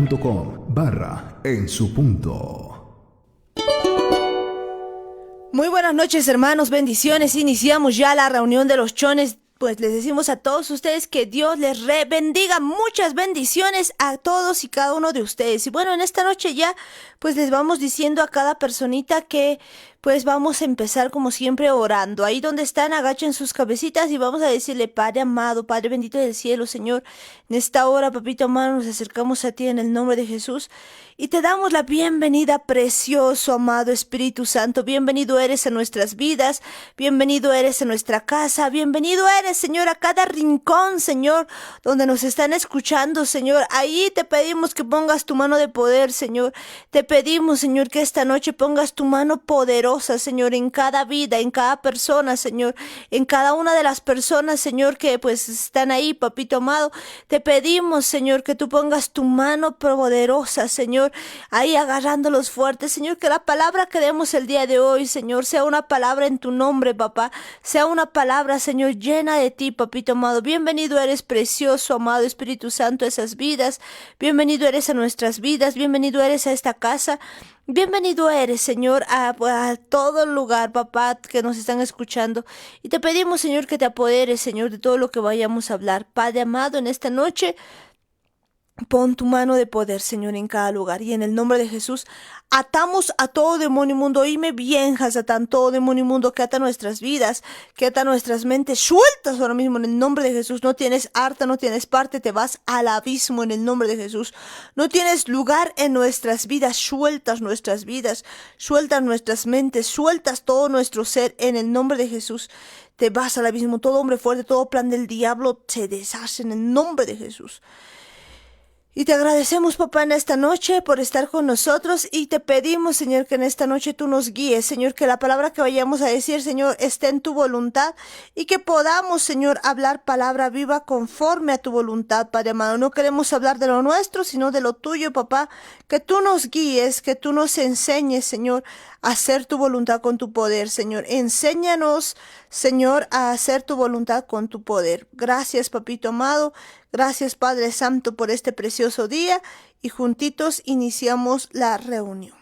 facebook.com/en su punto. Muy buenas noches, hermanos, bendiciones. Iniciamos ya la reunión de los chones. Pues les decimos a todos ustedes que Dios les bendiga, muchas bendiciones a todos y cada uno de ustedes. Y bueno, en esta noche ya pues les vamos diciendo a cada personita que pues vamos a empezar como siempre orando. Ahí donde están, agachen sus cabecitas y vamos a decirle: Padre amado, Padre bendito del cielo, Señor, en esta hora, papito amado, nos acercamos a ti en el nombre de Jesús y te damos la bienvenida, precioso, amado Espíritu Santo. Bienvenido eres a nuestras vidas, bienvenido eres a nuestra casa, bienvenido eres, Señor, a cada rincón, Señor, donde nos están escuchando, Señor. Ahí te pedimos que pongas tu mano de poder, Señor. Te pedimos, Señor, que esta noche pongas tu mano poderosa, Señor, en cada vida, en cada persona, Señor, en cada una de las personas, Señor, que pues están ahí, papito amado. Te pedimos, Señor, que tú pongas tu mano poderosa, Señor, ahí agarrándolos fuertes, Señor, que la palabra que demos el día de hoy, Señor, sea una palabra en tu nombre, papá, sea una palabra, Señor, llena de ti, papito amado. Bienvenido eres, precioso, amado Espíritu Santo, a esas vidas. Bienvenido eres a nuestras vidas, bienvenido eres a esta casa. Bienvenido eres, Señor, a todo lugar, papá, que nos están escuchando. Y te pedimos, Señor, que te apoderes, Señor, de todo lo que vayamos a hablar. Padre amado, en esta noche, pon tu mano de poder, Señor, en cada lugar. Y en el nombre de Jesús, atamos a todo demonio inmundo. Oíme bien, Hasatán, todo demonio inmundo que ata nuestras vidas, que ata nuestras mentes. Sueltas ahora mismo en el nombre de Jesús. No tienes harta, no tienes parte, te vas al abismo en el nombre de Jesús. No tienes lugar en nuestras vidas. Sueltas nuestras vidas, sueltas nuestras mentes, sueltas todo nuestro ser en el nombre de Jesús. Te vas al abismo. Todo hombre fuerte, todo plan del diablo se deshace en el nombre de Jesús. Y te agradecemos, papá, en esta noche por estar con nosotros y te pedimos, Señor, que en esta noche tú nos guíes, Señor, que la palabra que vayamos a decir, Señor, esté en tu voluntad y que podamos, Señor, hablar palabra viva conforme a tu voluntad, Padre amado. No queremos hablar de lo nuestro, sino de lo tuyo, papá, que tú nos guíes, que tú nos enseñes, Señor, a hacer tu voluntad con tu poder, Señor. Enséñanos, Señor, a hacer tu voluntad con tu poder. Gracias, papito amado. Gracias, Padre Santo, por este precioso día y juntitos iniciamos la reunión.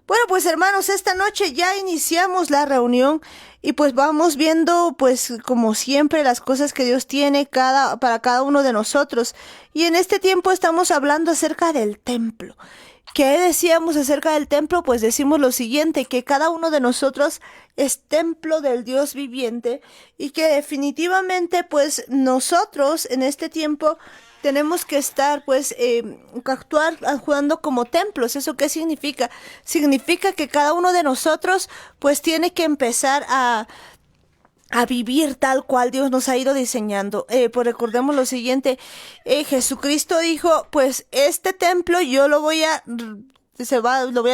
Bueno, pues hermanos, esta noche ya iniciamos la reunión y pues vamos viendo, pues como siempre, las cosas que Dios tiene para cada uno de nosotros. Y en este tiempo estamos hablando acerca del templo. ¿Qué decíamos acerca del templo? Pues decimos lo siguiente, que cada uno de nosotros es templo del Dios viviente y que definitivamente pues nosotros en este tiempo tenemos que estar actuar jugando como templos. ¿Eso qué significa? Significa que cada uno de nosotros pues tiene que empezar a vivir tal cual Dios nos ha ido diseñando. Pues recordemos lo siguiente, Jesucristo dijo, pues este templo yo lo voy a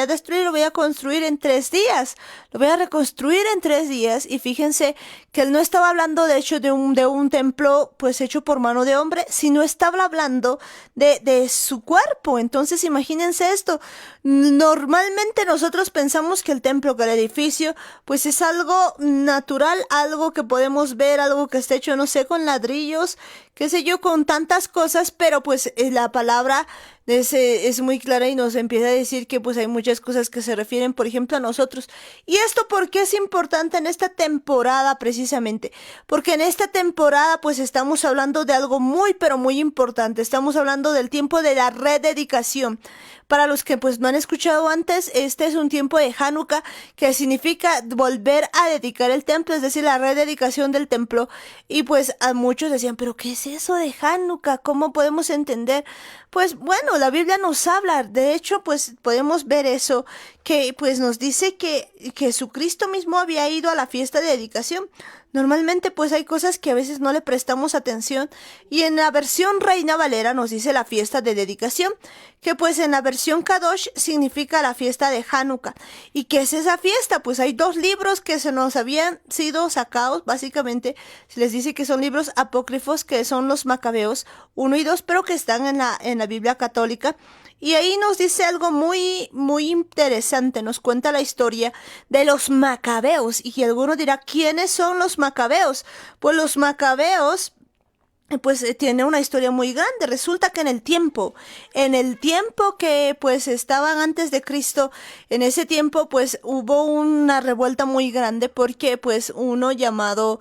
destruir, lo voy a construir en 3 días, lo voy a reconstruir en 3 días. Y fíjense que él no estaba hablando de hecho de un templo pues hecho por mano de hombre, sino estaba hablando de su cuerpo. Entonces imagínense esto, normalmente nosotros pensamos que el templo, que el edificio pues es algo natural, algo que podemos ver, algo que está hecho, no sé, con ladrillos, qué sé yo, con tantas cosas, pero pues la palabra es muy clara y nos empieza a decir que pues hay muchas cosas que se refieren, por ejemplo, a nosotros. ¿Y esto por qué es importante en esta temporada precisamente? Porque en esta temporada pues estamos hablando de algo muy pero muy importante. Estamos hablando del tiempo de la rededicación. Para los que pues no han escuchado antes, este es un tiempo de Hanukkah, que significa volver a dedicar el templo, es decir, la rededicación del templo. Y pues a muchos decían, ¿pero qué es eso de Hanukkah? ¿Cómo podemos entender? Pues bueno, la Biblia nos habla, de hecho pues podemos ver eso, que pues nos dice que Jesucristo mismo había ido a la fiesta de dedicación. Normalmente pues hay cosas que a veces no le prestamos atención, y en la versión Reina Valera nos dice la fiesta de dedicación, que pues en la versión Kadosh significa la fiesta de Hanukkah. ¿Y qué es esa fiesta? Pues hay 2 libros que se nos habían sido sacados, básicamente se les dice que son libros apócrifos, que son los Macabeos 1 y 2, pero que están en la Biblia católica. Y ahí nos dice algo muy, muy interesante. Nos cuenta la historia de los macabeos. Y alguno dirá, ¿quiénes son los macabeos? Pues los macabeos pues tiene una historia muy grande. Resulta que en el tiempo que pues estaban antes de Cristo, en ese tiempo pues hubo una revuelta muy grande porque pues uno llamado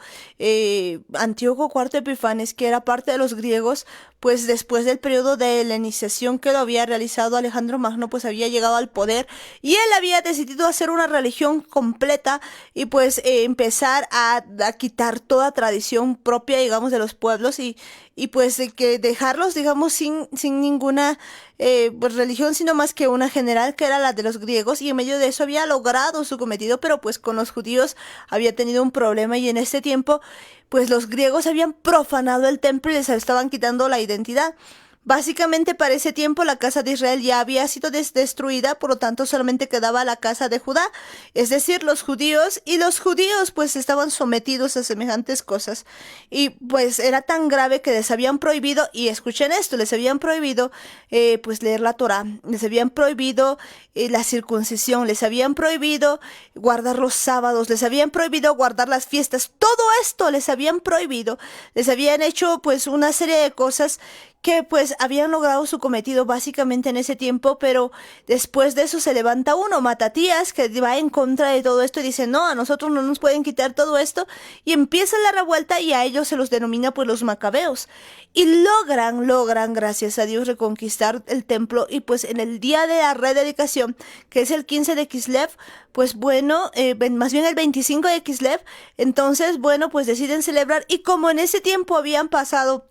Antíoco IV Epifanes, que era parte de los griegos, pues después del periodo de helenización que lo había realizado Alejandro Magno, pues había llegado al poder y él había decidido hacer una religión completa y pues empezar a quitar toda tradición propia, digamos, de los pueblos y pues que dejarlos, digamos, sin ninguna pues religión, sino más que una general que era la de los griegos, y en medio de eso había logrado su cometido, pero pues con los judíos había tenido un problema, y en este tiempo pues los griegos habían profanado el templo y les estaban quitando la identidad. Básicamente para ese tiempo la casa de Israel ya había sido destruida, por lo tanto solamente quedaba la casa de Judá, es decir, los judíos, y los judíos pues estaban sometidos a semejantes cosas, y pues era tan grave que les habían prohibido, y escuchen esto, les habían prohibido pues leer la Torá, les habían prohibido la circuncisión, les habían prohibido guardar los sábados, les habían prohibido guardar las fiestas, todo esto les habían prohibido, les habían hecho pues una serie de cosas que pues habían logrado su cometido básicamente en ese tiempo, pero después de eso se levanta uno, Matatías, que va en contra de todo esto y dice, no, a nosotros no nos pueden quitar todo esto, y empieza la revuelta, y a ellos se los denomina pues los macabeos, y logran, gracias a Dios, reconquistar el templo, y pues en el día de la rededicación, que es el 15 de Kislev, pues bueno, más bien el 25 de Kislev, entonces bueno, pues deciden celebrar, y como en ese tiempo habían pasado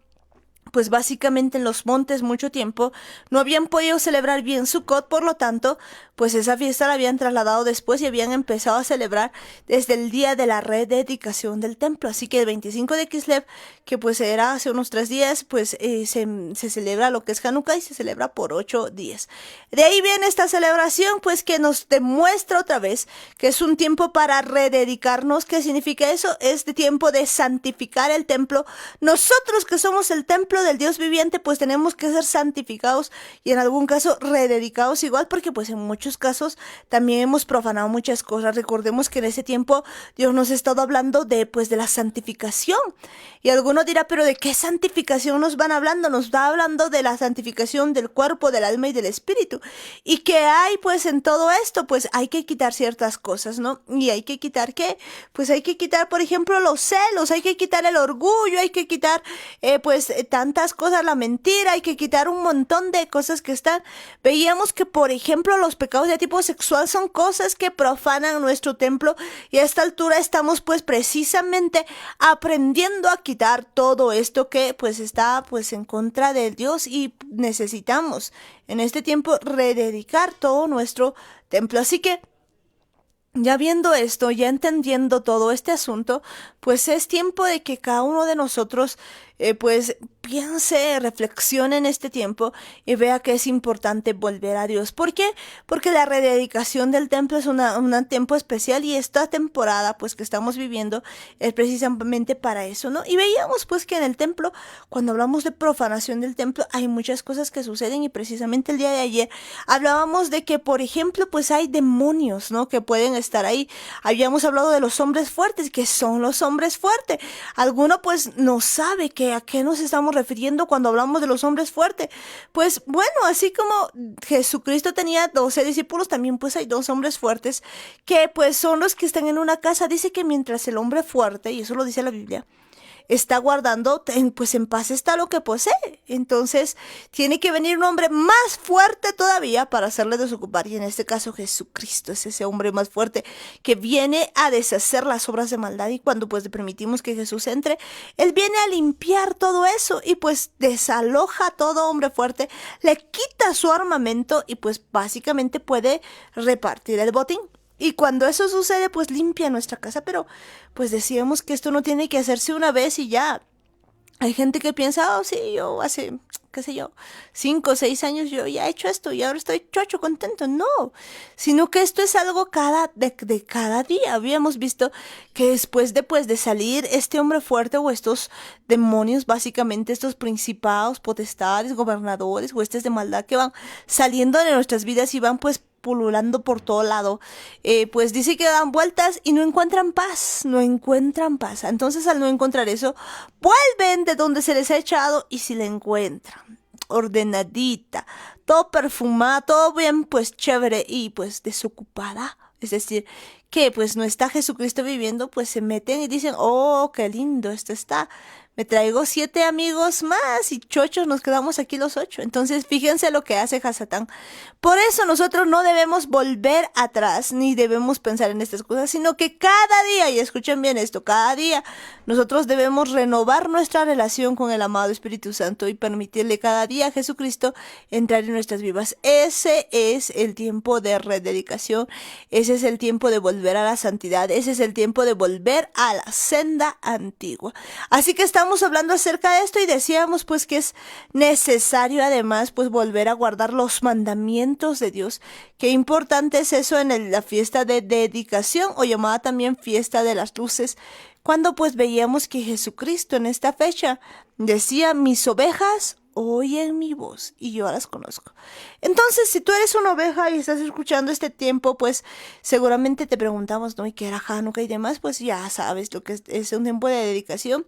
pues básicamente en los montes mucho tiempo, no habían podido celebrar bien Sukkot, por lo tanto, pues esa fiesta la habían trasladado después y habían empezado a celebrar desde el día de la rededicación del templo. Así que el 25 de Kislev, que pues era hace unos 3 días, pues se celebra lo que es Hanukkah, y se celebra por 8 días. De ahí viene esta celebración, pues que nos demuestra otra vez que es un tiempo para rededicarnos. ¿Qué significa eso? Es de tiempo de santificar el templo. Nosotros que somos el templo del Dios viviente, pues tenemos que ser santificados y en algún caso rededicados igual, porque pues en muchos casos también hemos profanado muchas cosas. Recordemos que en ese tiempo Dios nos ha estado hablando de pues de la santificación, y alguno dirá, pero ¿de qué santificación nos van hablando? Nos va hablando de la santificación del cuerpo, del alma y del espíritu. ¿Y qué hay pues en todo esto? Pues hay que quitar ciertas cosas, ¿no? ¿Y hay que quitar qué? Pues hay que quitar, por ejemplo, los celos, hay que quitar el orgullo, hay que quitar tantas cosas, la mentira, hay que quitar un montón de cosas que están. Veíamos que, por ejemplo, los pecados de tipo sexual son cosas que profanan nuestro templo, y a esta altura estamos pues precisamente aprendiendo a quitar todo esto que pues está pues en contra de Dios, y necesitamos en este tiempo rededicar todo nuestro templo. Así que ya viendo esto, ya entendiendo todo este asunto, pues es tiempo de que cada uno de nosotros pues piense, reflexione en este tiempo y vea que es importante volver a Dios. ¿Por qué? Porque la rededicación del templo es un tiempo especial, y esta temporada pues que estamos viviendo es precisamente para eso, ¿no? Y veíamos pues que en el templo, cuando hablamos de profanación del templo, hay muchas cosas que suceden, y precisamente el día de ayer hablábamos de que, por ejemplo, pues hay demonios, ¿no? Que pueden estar ahí. Habíamos hablado de los hombres fuertes. ¿Qué son los hombres fuertes? Alguno pues no sabe a qué nos estamos refiriendo cuando hablamos de los hombres fuertes. Pues bueno, así como Jesucristo tenía 12 discípulos, también pues hay 2 hombres fuertes, que pues son los que están en una casa. Dice que mientras el hombre fuerte, y eso lo dice la Biblia, está guardando, pues en paz está lo que posee. Entonces tiene que venir un hombre más fuerte todavía para hacerle desocupar, y en este caso Jesucristo es ese hombre más fuerte que viene a deshacer las obras de maldad, y cuando pues le permitimos que Jesús entre, Él viene a limpiar todo eso, y pues desaloja a todo hombre fuerte, le quita su armamento, y pues básicamente puede repartir el botín. Y cuando eso sucede, pues limpia nuestra casa. Pero pues decíamos que esto no tiene que hacerse una vez y ya. Hay gente que piensa, oh sí, yo hace qué sé yo, 5 o 6 años yo ya he hecho esto y ahora estoy chocho, contento. No, sino que esto es algo de cada día. Habíamos visto que después de salir este hombre fuerte o estos demonios, básicamente estos principados, potestades, gobernadores, huestes de maldad que van saliendo de nuestras vidas y van pues pululando por todo lado, pues dice que dan vueltas y no encuentran paz, no encuentran paz. Entonces al no encontrar eso, vuelven de donde se les ha echado y si la encuentran ordenadita, todo perfumada, todo bien pues chévere y pues desocupada, es decir, que pues no está Jesucristo viviendo, pues se meten y dicen, oh, qué lindo esto está. Me traigo 7 amigos más y chochos, nos quedamos aquí los 8. Entonces, fíjense lo que hace Hasatán. Por eso nosotros no debemos volver atrás, ni debemos pensar en estas cosas, sino que cada día, y escuchen bien esto, cada día nosotros debemos renovar nuestra relación con el amado Espíritu Santo y permitirle cada día a Jesucristo entrar en nuestras vidas. Ese es el tiempo de rededicación, ese es el tiempo de volver a la santidad, ese es el tiempo de volver a la senda antigua. Así que estamos hablando acerca de esto y decíamos pues que es necesario además pues volver a guardar los mandamientos de Dios. Qué importante es eso en la fiesta de dedicación o llamada también fiesta de las luces, cuando pues veíamos que Jesucristo en esta fecha decía, mis ovejas oyen mi voz y yo las conozco. Entonces, si tú eres una oveja y estás escuchando este tiempo, pues seguramente te preguntamos, ¿no? ¿Y qué era Hanukkah y demás? Pues ya sabes lo que es un tiempo de dedicación.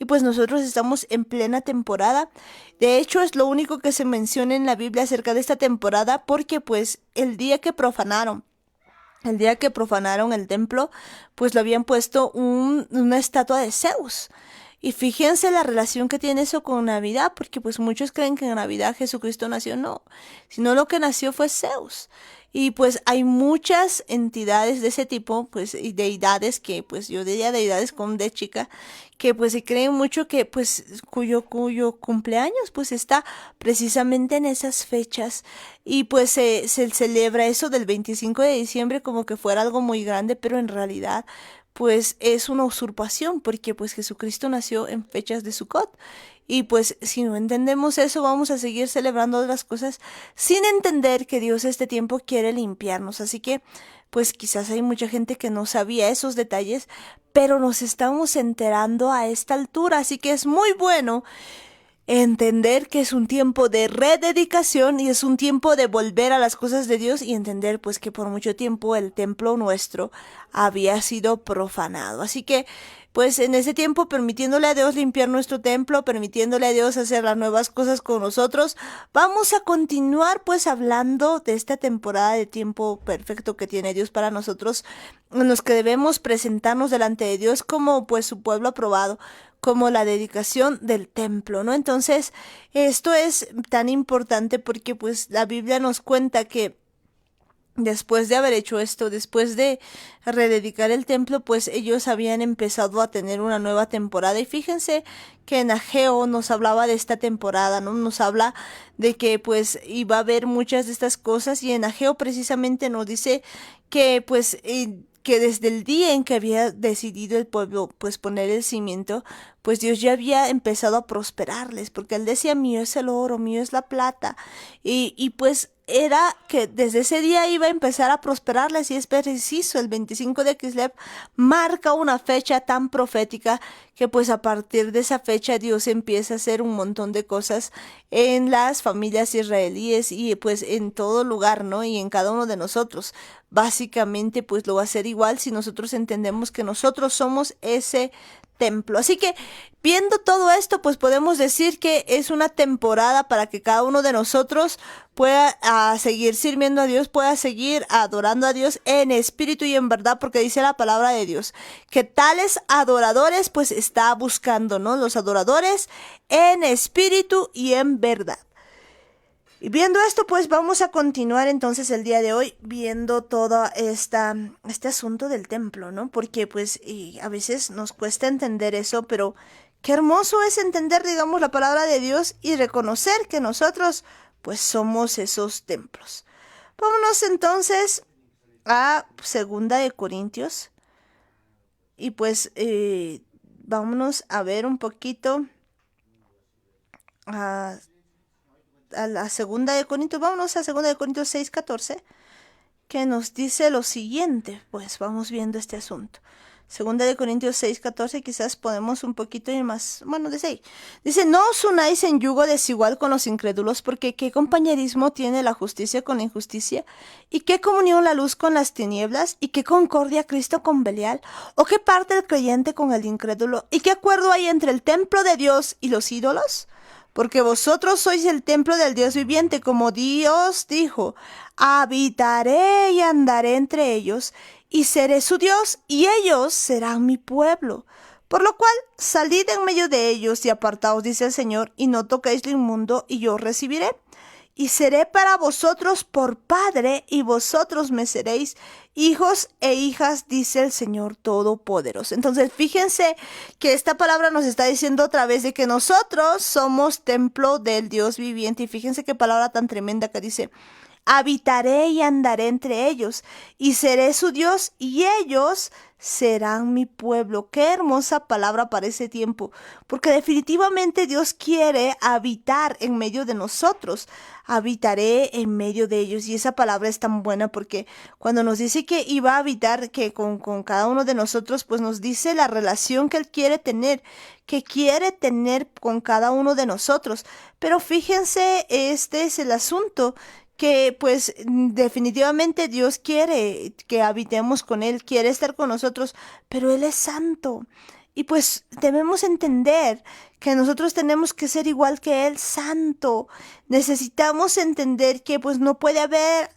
Y pues nosotros estamos en plena temporada. De hecho, es lo único que se menciona en la Biblia acerca de esta temporada, porque pues el día que profanaron el templo, pues lo habían puesto una estatua de Zeus. Y fíjense la relación que tiene eso con Navidad, porque pues muchos creen que en Navidad Jesucristo nació, no, sino lo que nació fue Zeus. Y pues hay muchas entidades de ese tipo, pues, y deidades que, pues yo diría deidades con de chica, que pues se creen mucho que, pues, cuyo cumpleaños, pues está precisamente en esas fechas. Y pues se celebra eso del 25 de diciembre como que fuera algo muy grande, pero en realidad pues es una usurpación, porque pues Jesucristo nació en fechas de Sukkot. Y pues si no entendemos eso, vamos a seguir celebrando otras cosas sin entender que Dios este tiempo quiere limpiarnos. Así que pues quizás hay mucha gente que no sabía esos detalles, pero nos estamos enterando a esta altura. Así que es muy bueno entender que es un tiempo de rededicación y es un tiempo de volver a las cosas de Dios y entender pues que por mucho tiempo el templo nuestro había sido profanado. Así que pues en ese tiempo permitiéndole a Dios limpiar nuestro templo, permitiéndole a Dios hacer las nuevas cosas con nosotros, vamos a continuar pues hablando de esta temporada de tiempo perfecto que tiene Dios para nosotros, en los que debemos presentarnos delante de Dios como pues su pueblo aprobado, como la dedicación del templo, ¿no? Entonces, esto es tan importante porque pues la Biblia nos cuenta que después de haber hecho esto, después de rededicar el templo, pues ellos habían empezado a tener una nueva temporada. Y fíjense que en Ageo nos hablaba de esta temporada, ¿no? Nos habla de que pues iba a haber muchas de estas cosas y en Ageo precisamente nos dice que pues que desde el día en que había decidido el pueblo pues poner el cimiento, pues Dios ya había empezado a prosperarles, porque él decía, mío es el oro, mío es la plata, y pues era que desde ese día iba a empezar a prosperarles y es preciso, el 25 de Kislev marca una fecha tan profética que pues a partir de esa fecha Dios empieza a hacer un montón de cosas en las familias israelíes y pues en todo lugar, ¿no? Y en cada uno de nosotros. Básicamente pues lo va a hacer igual si nosotros entendemos que nosotros somos ese templo. Así que viendo todo esto, pues podemos decir que es una temporada para que cada uno de nosotros pueda seguir sirviendo a Dios, pueda seguir adorando a Dios en espíritu y en verdad, porque dice la palabra de Dios que tales adoradores pues está buscando, ¿no? Los adoradores en espíritu y en verdad. Y viendo esto, pues vamos a continuar entonces el día de hoy viendo todo este asunto del templo, ¿no? Porque pues a veces nos cuesta entender eso, pero qué hermoso es entender, digamos, la palabra de Dios y reconocer que nosotros pues somos esos templos. Vámonos entonces a 2 Corintios y pues vámonos a ver un poquito a la segunda de Corintios, vámonos a segunda de Corintios 6:14, que nos dice lo siguiente. Pues vamos viendo este asunto. Segunda de Corintios 6:14, quizás podemos un poquito ir más, bueno, dice ahí. Dice, no os unáis en yugo desigual con los incrédulos, porque qué compañerismo tiene la justicia con la injusticia, y qué comunión la luz con las tinieblas, y qué concordia Cristo con Belial, o qué parte el creyente con el incrédulo, y qué acuerdo hay entre el templo de Dios y los ídolos. Porque vosotros sois el templo del Dios viviente, como Dios dijo, habitaré y andaré entre ellos, y seré su Dios, y ellos serán mi pueblo. Por lo cual, salid en medio de ellos y apartaos, dice el Señor, y no toquéis lo inmundo, y yo os recibiré. Y seré para vosotros por padre, y vosotros me seréis hijos e hijas, dice el Señor Todopoderoso. Entonces, fíjense que esta palabra nos está diciendo otra vez de que nosotros somos templo del Dios viviente. Y fíjense qué palabra tan tremenda que dice, habitaré y andaré entre ellos, y seré su Dios, y ellos serán mi pueblo. Qué hermosa palabra para ese tiempo, porque definitivamente Dios quiere habitar en medio de nosotros. Habitaré en medio de ellos, y esa palabra es tan buena porque cuando nos dice que iba a habitar que con cada uno de nosotros, pues nos dice la relación que Él quiere tener, que quiere tener con cada uno de nosotros. Pero fíjense, este es el asunto, que pues definitivamente Dios quiere que habitemos con Él, quiere estar con nosotros, pero Él es santo. Y pues debemos entender que nosotros tenemos que ser igual que Él, santo. Necesitamos entender que pues no puede haber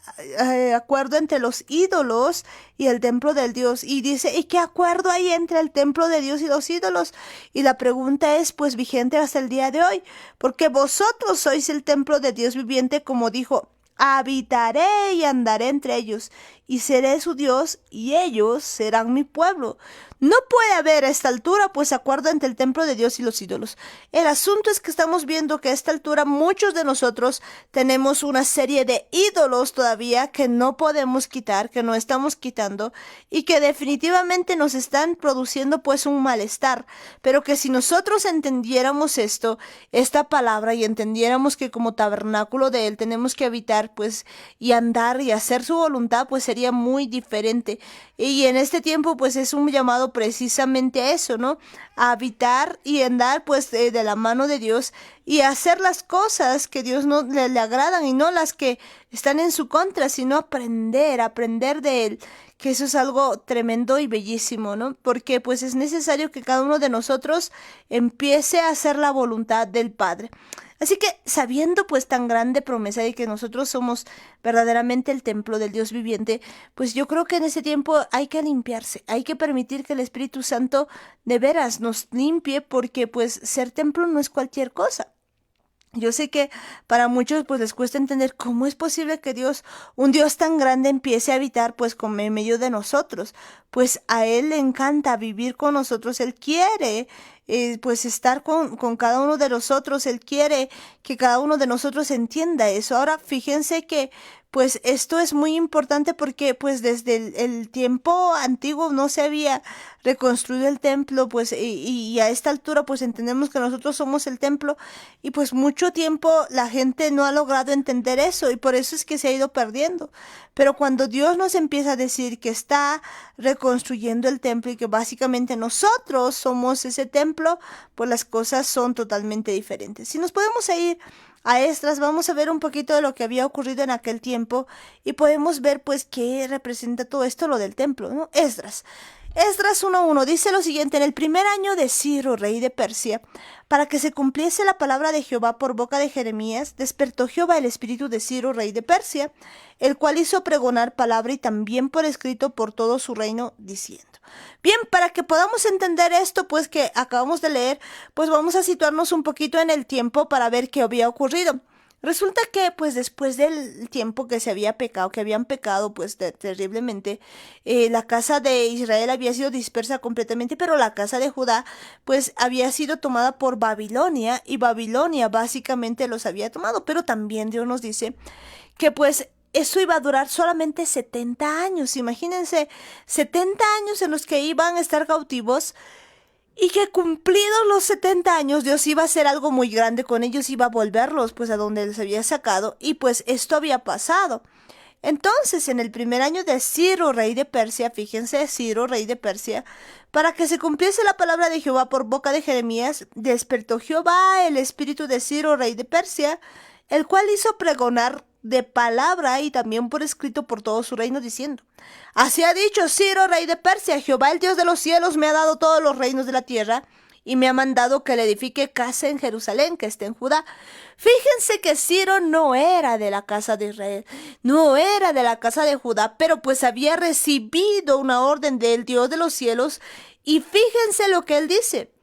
acuerdo entre los ídolos y el templo del Dios. Y dice, ¿y qué acuerdo hay entre el templo de Dios y los ídolos? Y la pregunta es pues vigente hasta el día de hoy, porque vosotros sois el templo de Dios viviente, como dijo, habitaré y andaré entre ellos, y seré su Dios, y ellos serán mi pueblo. No puede haber a esta altura, pues, acuerdo entre el templo de Dios y los ídolos. El asunto es que estamos viendo que a esta altura muchos de nosotros tenemos una serie de ídolos todavía que no podemos quitar, que no estamos quitando, y que definitivamente nos están produciendo pues un malestar. Pero que si nosotros entendiéramos esto, esta palabra, y entendiéramos que como tabernáculo de Él tenemos que habitar pues y andar y hacer su voluntad, pues sería muy diferente. Y en este tiempo pues es un llamado precisamente a eso, ¿no? A habitar y andar pues de la mano de Dios y hacer las cosas que Dios no le agradan, y no las que están en su contra, sino aprender de Él, que eso es algo tremendo y bellísimo, ¿no? Porque pues es necesario que cada uno de nosotros empiece a hacer la voluntad del Padre. Así que, sabiendo pues tan grande promesa de que nosotros somos verdaderamente el templo del Dios viviente, pues yo creo que en ese tiempo hay que limpiarse, hay que permitir que el Espíritu Santo de veras nos limpie, porque pues ser templo no es cualquier cosa. Yo sé que para muchos pues les cuesta entender cómo es posible que Dios, un Dios tan grande, empiece a habitar pues en medio de nosotros. Pues a Él le encanta vivir con nosotros, Él quiere pues estar con cada uno de nosotros, Él quiere que cada uno de nosotros entienda eso. Ahora fíjense que pues esto es muy importante, porque pues desde el tiempo antiguo no se había reconstruido el templo, pues y a esta altura pues entendemos que nosotros somos el templo, y pues mucho tiempo la gente no ha logrado entender eso, y por eso es que se ha ido perdiendo. Pero cuando Dios nos empieza a decir que está reconstruyendo el templo y que básicamente nosotros somos ese templo, pues las cosas son totalmente diferentes. Si nos podemos ir a Esdras, vamos a ver un poquito de lo que había ocurrido en aquel tiempo, y podemos ver pues qué representa todo esto, lo del templo, ¿no? Esdras 1:1 dice lo siguiente: en el primer año de Ciro, rey de Persia, para que se cumpliese la palabra de Jehová por boca de Jeremías, despertó Jehová el espíritu de Ciro, rey de Persia, el cual hizo pregonar palabra y también por escrito por todo su reino, diciendo. Bien, para que podamos entender esto pues que acabamos de leer, pues vamos a situarnos un poquito en el tiempo para ver qué había ocurrido. Resulta que pues después del tiempo que se había pecado, que habían pecado pues terriblemente, la casa de Israel había sido dispersa completamente, pero la casa de Judá pues había sido tomada por Babilonia, y Babilonia básicamente los había tomado. Pero también Dios nos dice que pues eso iba a durar solamente 70 años. Imagínense, 70 años en los que iban a estar cautivos. y que cumplidos los 70 años Dios iba a hacer algo muy grande con ellos, iba a volverlos pues a donde les había sacado, y pues esto había pasado. Entonces, en el primer año de Ciro, rey de Persia, fíjense, Ciro, rey de Persia, para que se cumpliese la palabra de Jehová por boca de Jeremías, despertó Jehová el espíritu de Ciro, rey de Persia, el cual hizo pregonar de palabra y también por escrito por todo su reino, diciendo: Así ha dicho Ciro, rey de Persia: Jehová, el Dios de los cielos, me ha dado todos los reinos de la tierra, y me ha mandado que le edifique casa en Jerusalén, que esté en Judá. Fíjense que Ciro no era de la casa de Israel, no era de la casa de Judá, pero pues había recibido una orden del Dios de los cielos, y fíjense lo que él dice: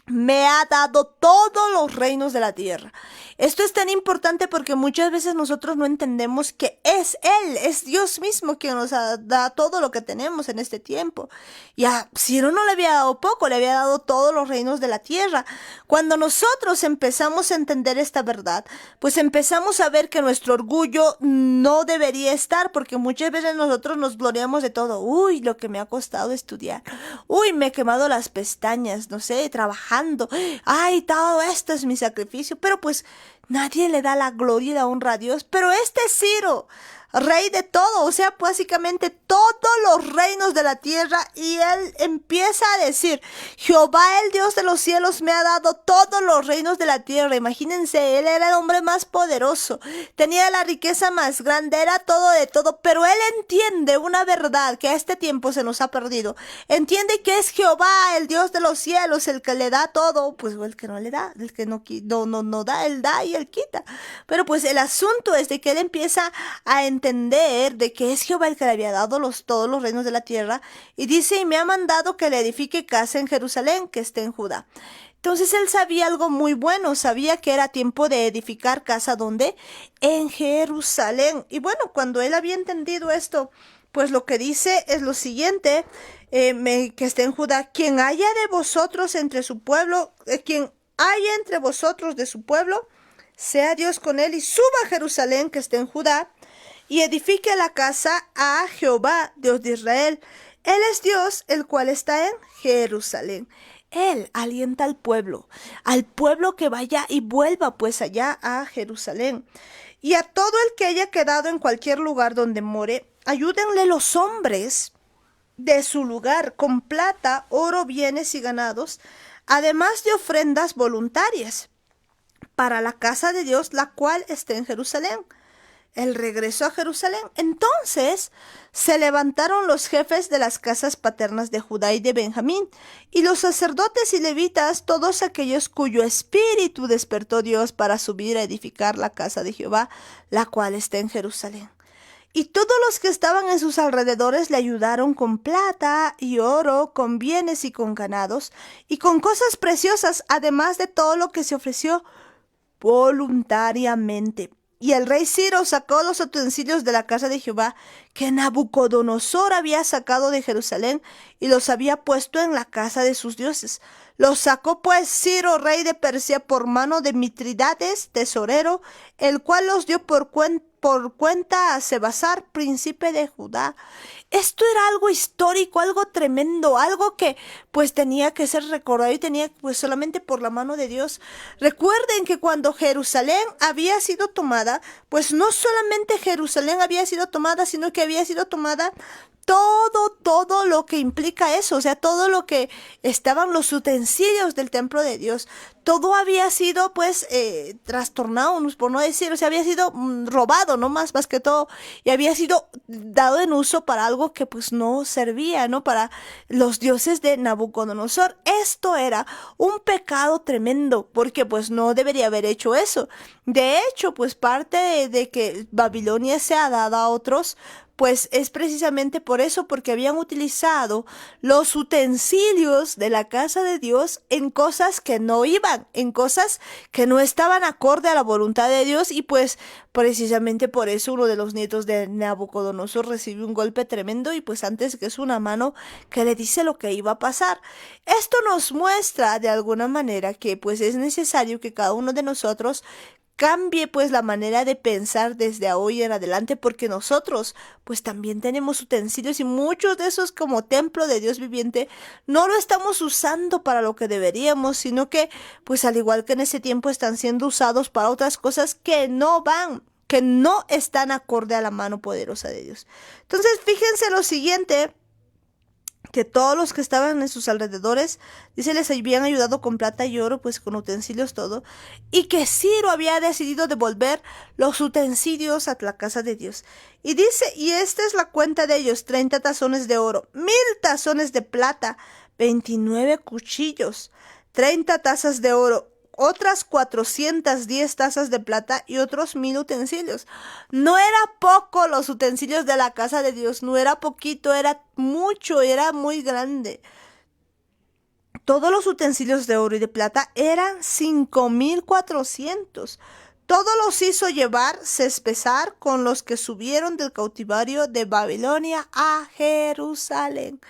me ha dado todos los reinos de la tierra. Esto es tan importante porque muchas veces nosotros no entendemos que es Él, es Dios mismo quien nos da todo lo que tenemos en este tiempo. Y a Ciro no le había dado poco, le había dado todos los reinos de la tierra. Cuando nosotros empezamos a entender esta verdad, pues empezamos a ver que nuestro orgullo no debería estar, porque muchas veces nosotros nos gloriamos de todo. Uy, lo que me ha costado estudiar. Uy, me he quemado las pestañas, no sé, trabajando. Ay, todo esto es mi sacrificio. Pero pues nadie le da la gloria y la honra a Dios. Pero este Ciro, rey de todo, o sea, básicamente todos los reinos de la tierra, y él empieza a decir: Jehová, el Dios de los cielos, me ha dado todos los reinos de la tierra. Imagínense, él era el hombre más poderoso, tenía la riqueza más grande, era todo de todo, pero él entiende una verdad que a este tiempo se nos ha perdido. Entiende que es Jehová, el Dios de los cielos, el que le da todo, pues, o el que no le da, el que no da, él da y él quita. Pero pues el asunto es de que él empieza a entender de que es Jehová el que le había dado todos los reinos de la tierra, y dice: y me ha mandado que le edifique casa en Jerusalén, que esté en Judá. Entonces él sabía algo muy bueno, sabía que era tiempo de edificar casa. ¿Dónde? En Jerusalén. Y bueno, cuando él había entendido esto, pues lo que dice es lo siguiente: que esté en Judá. Quien haya de vosotros entre su pueblo, quien haya entre vosotros de su pueblo, sea Dios con él, y suba a Jerusalén, que esté en Judá, y edifique la casa a Jehová, Dios de Israel. Él es Dios, el cual está en Jerusalén. Él alienta al pueblo que vaya y vuelva pues allá a Jerusalén. Y a todo el que haya quedado en cualquier lugar donde more, ayúdenle los hombres de su lugar con plata, oro, bienes y ganados, además de ofrendas voluntarias para la casa de Dios, la cual está en Jerusalén. Él regresó a Jerusalén. Entonces se levantaron los jefes de las casas paternas de Judá y de Benjamín, y los sacerdotes y levitas, todos aquellos cuyo espíritu despertó Dios para subir a edificar la casa de Jehová, la cual está en Jerusalén. Y todos los que estaban en sus alrededores le ayudaron con plata y oro, con bienes y con ganados, y con cosas preciosas, además de todo lo que se ofreció voluntariamente. Y el rey Ciro sacó los utensilios de la casa de Jehová que Nabucodonosor había sacado de Jerusalén, y los había puesto en la casa de sus dioses. Los sacó pues Ciro, rey de Persia, por mano de Mitridates, tesorero, el cual los dio por cuenta a Sebasar, príncipe de Judá. Esto era algo histórico, algo tremendo, algo que pues tenía que ser recordado, y tenía pues solamente por la mano de Dios. Recuerden que cuando Jerusalén había sido tomada, pues no solamente Jerusalén había sido tomada, sino que había sido tomada todo lo que implica eso, o sea, todo lo que estaban los utensilios del templo de Dios, todo había sido pues trastornado, por no decir, o sea, había sido robado, no más que todo, y había sido dado en uso para algo que pues no servía, ¿no? Para los dioses de Nabucodonosor. Esto era un pecado tremendo, porque pues no debería haber hecho eso. De hecho, pues parte de que Babilonia sea dada a otros, pues es precisamente por eso, porque habían utilizado los utensilios de la casa de Dios en cosas que no iban, en cosas que no estaban acorde a la voluntad de Dios, y pues precisamente por eso uno de los nietos de Nabucodonosor recibió un golpe tremendo, y pues antes que es una mano que le dice lo que iba a pasar. Esto nos muestra de alguna manera que pues es necesario que cada uno de nosotros cambie pues la manera de pensar desde hoy en adelante, porque nosotros pues también tenemos utensilios y muchos de esos como templo de Dios viviente no lo estamos usando para lo que deberíamos, sino que pues al igual que en ese tiempo están siendo usados para otras cosas que no van, que no están acorde a la mano poderosa de Dios. Entonces fíjense lo siguiente, que todos los que estaban en sus alrededores, dice, les habían ayudado con plata y oro, pues con utensilios todo, y que Ciro había decidido devolver los utensilios a la casa de Dios. Y dice, y esta es la cuenta de ellos, 30 tazones de oro, 1000 tazones de plata, 29 cuchillos, 30 tazas de oro, otras 410 tazas de plata y otros 1000 utensilios. No era poco los utensilios de la casa de Dios, no era poquito, era mucho, era muy grande. Todos los utensilios de oro y de plata eran 5400. Todo los hizo llevar Sespesar con los que subieron del cautiverio de Babilonia a Jerusalén.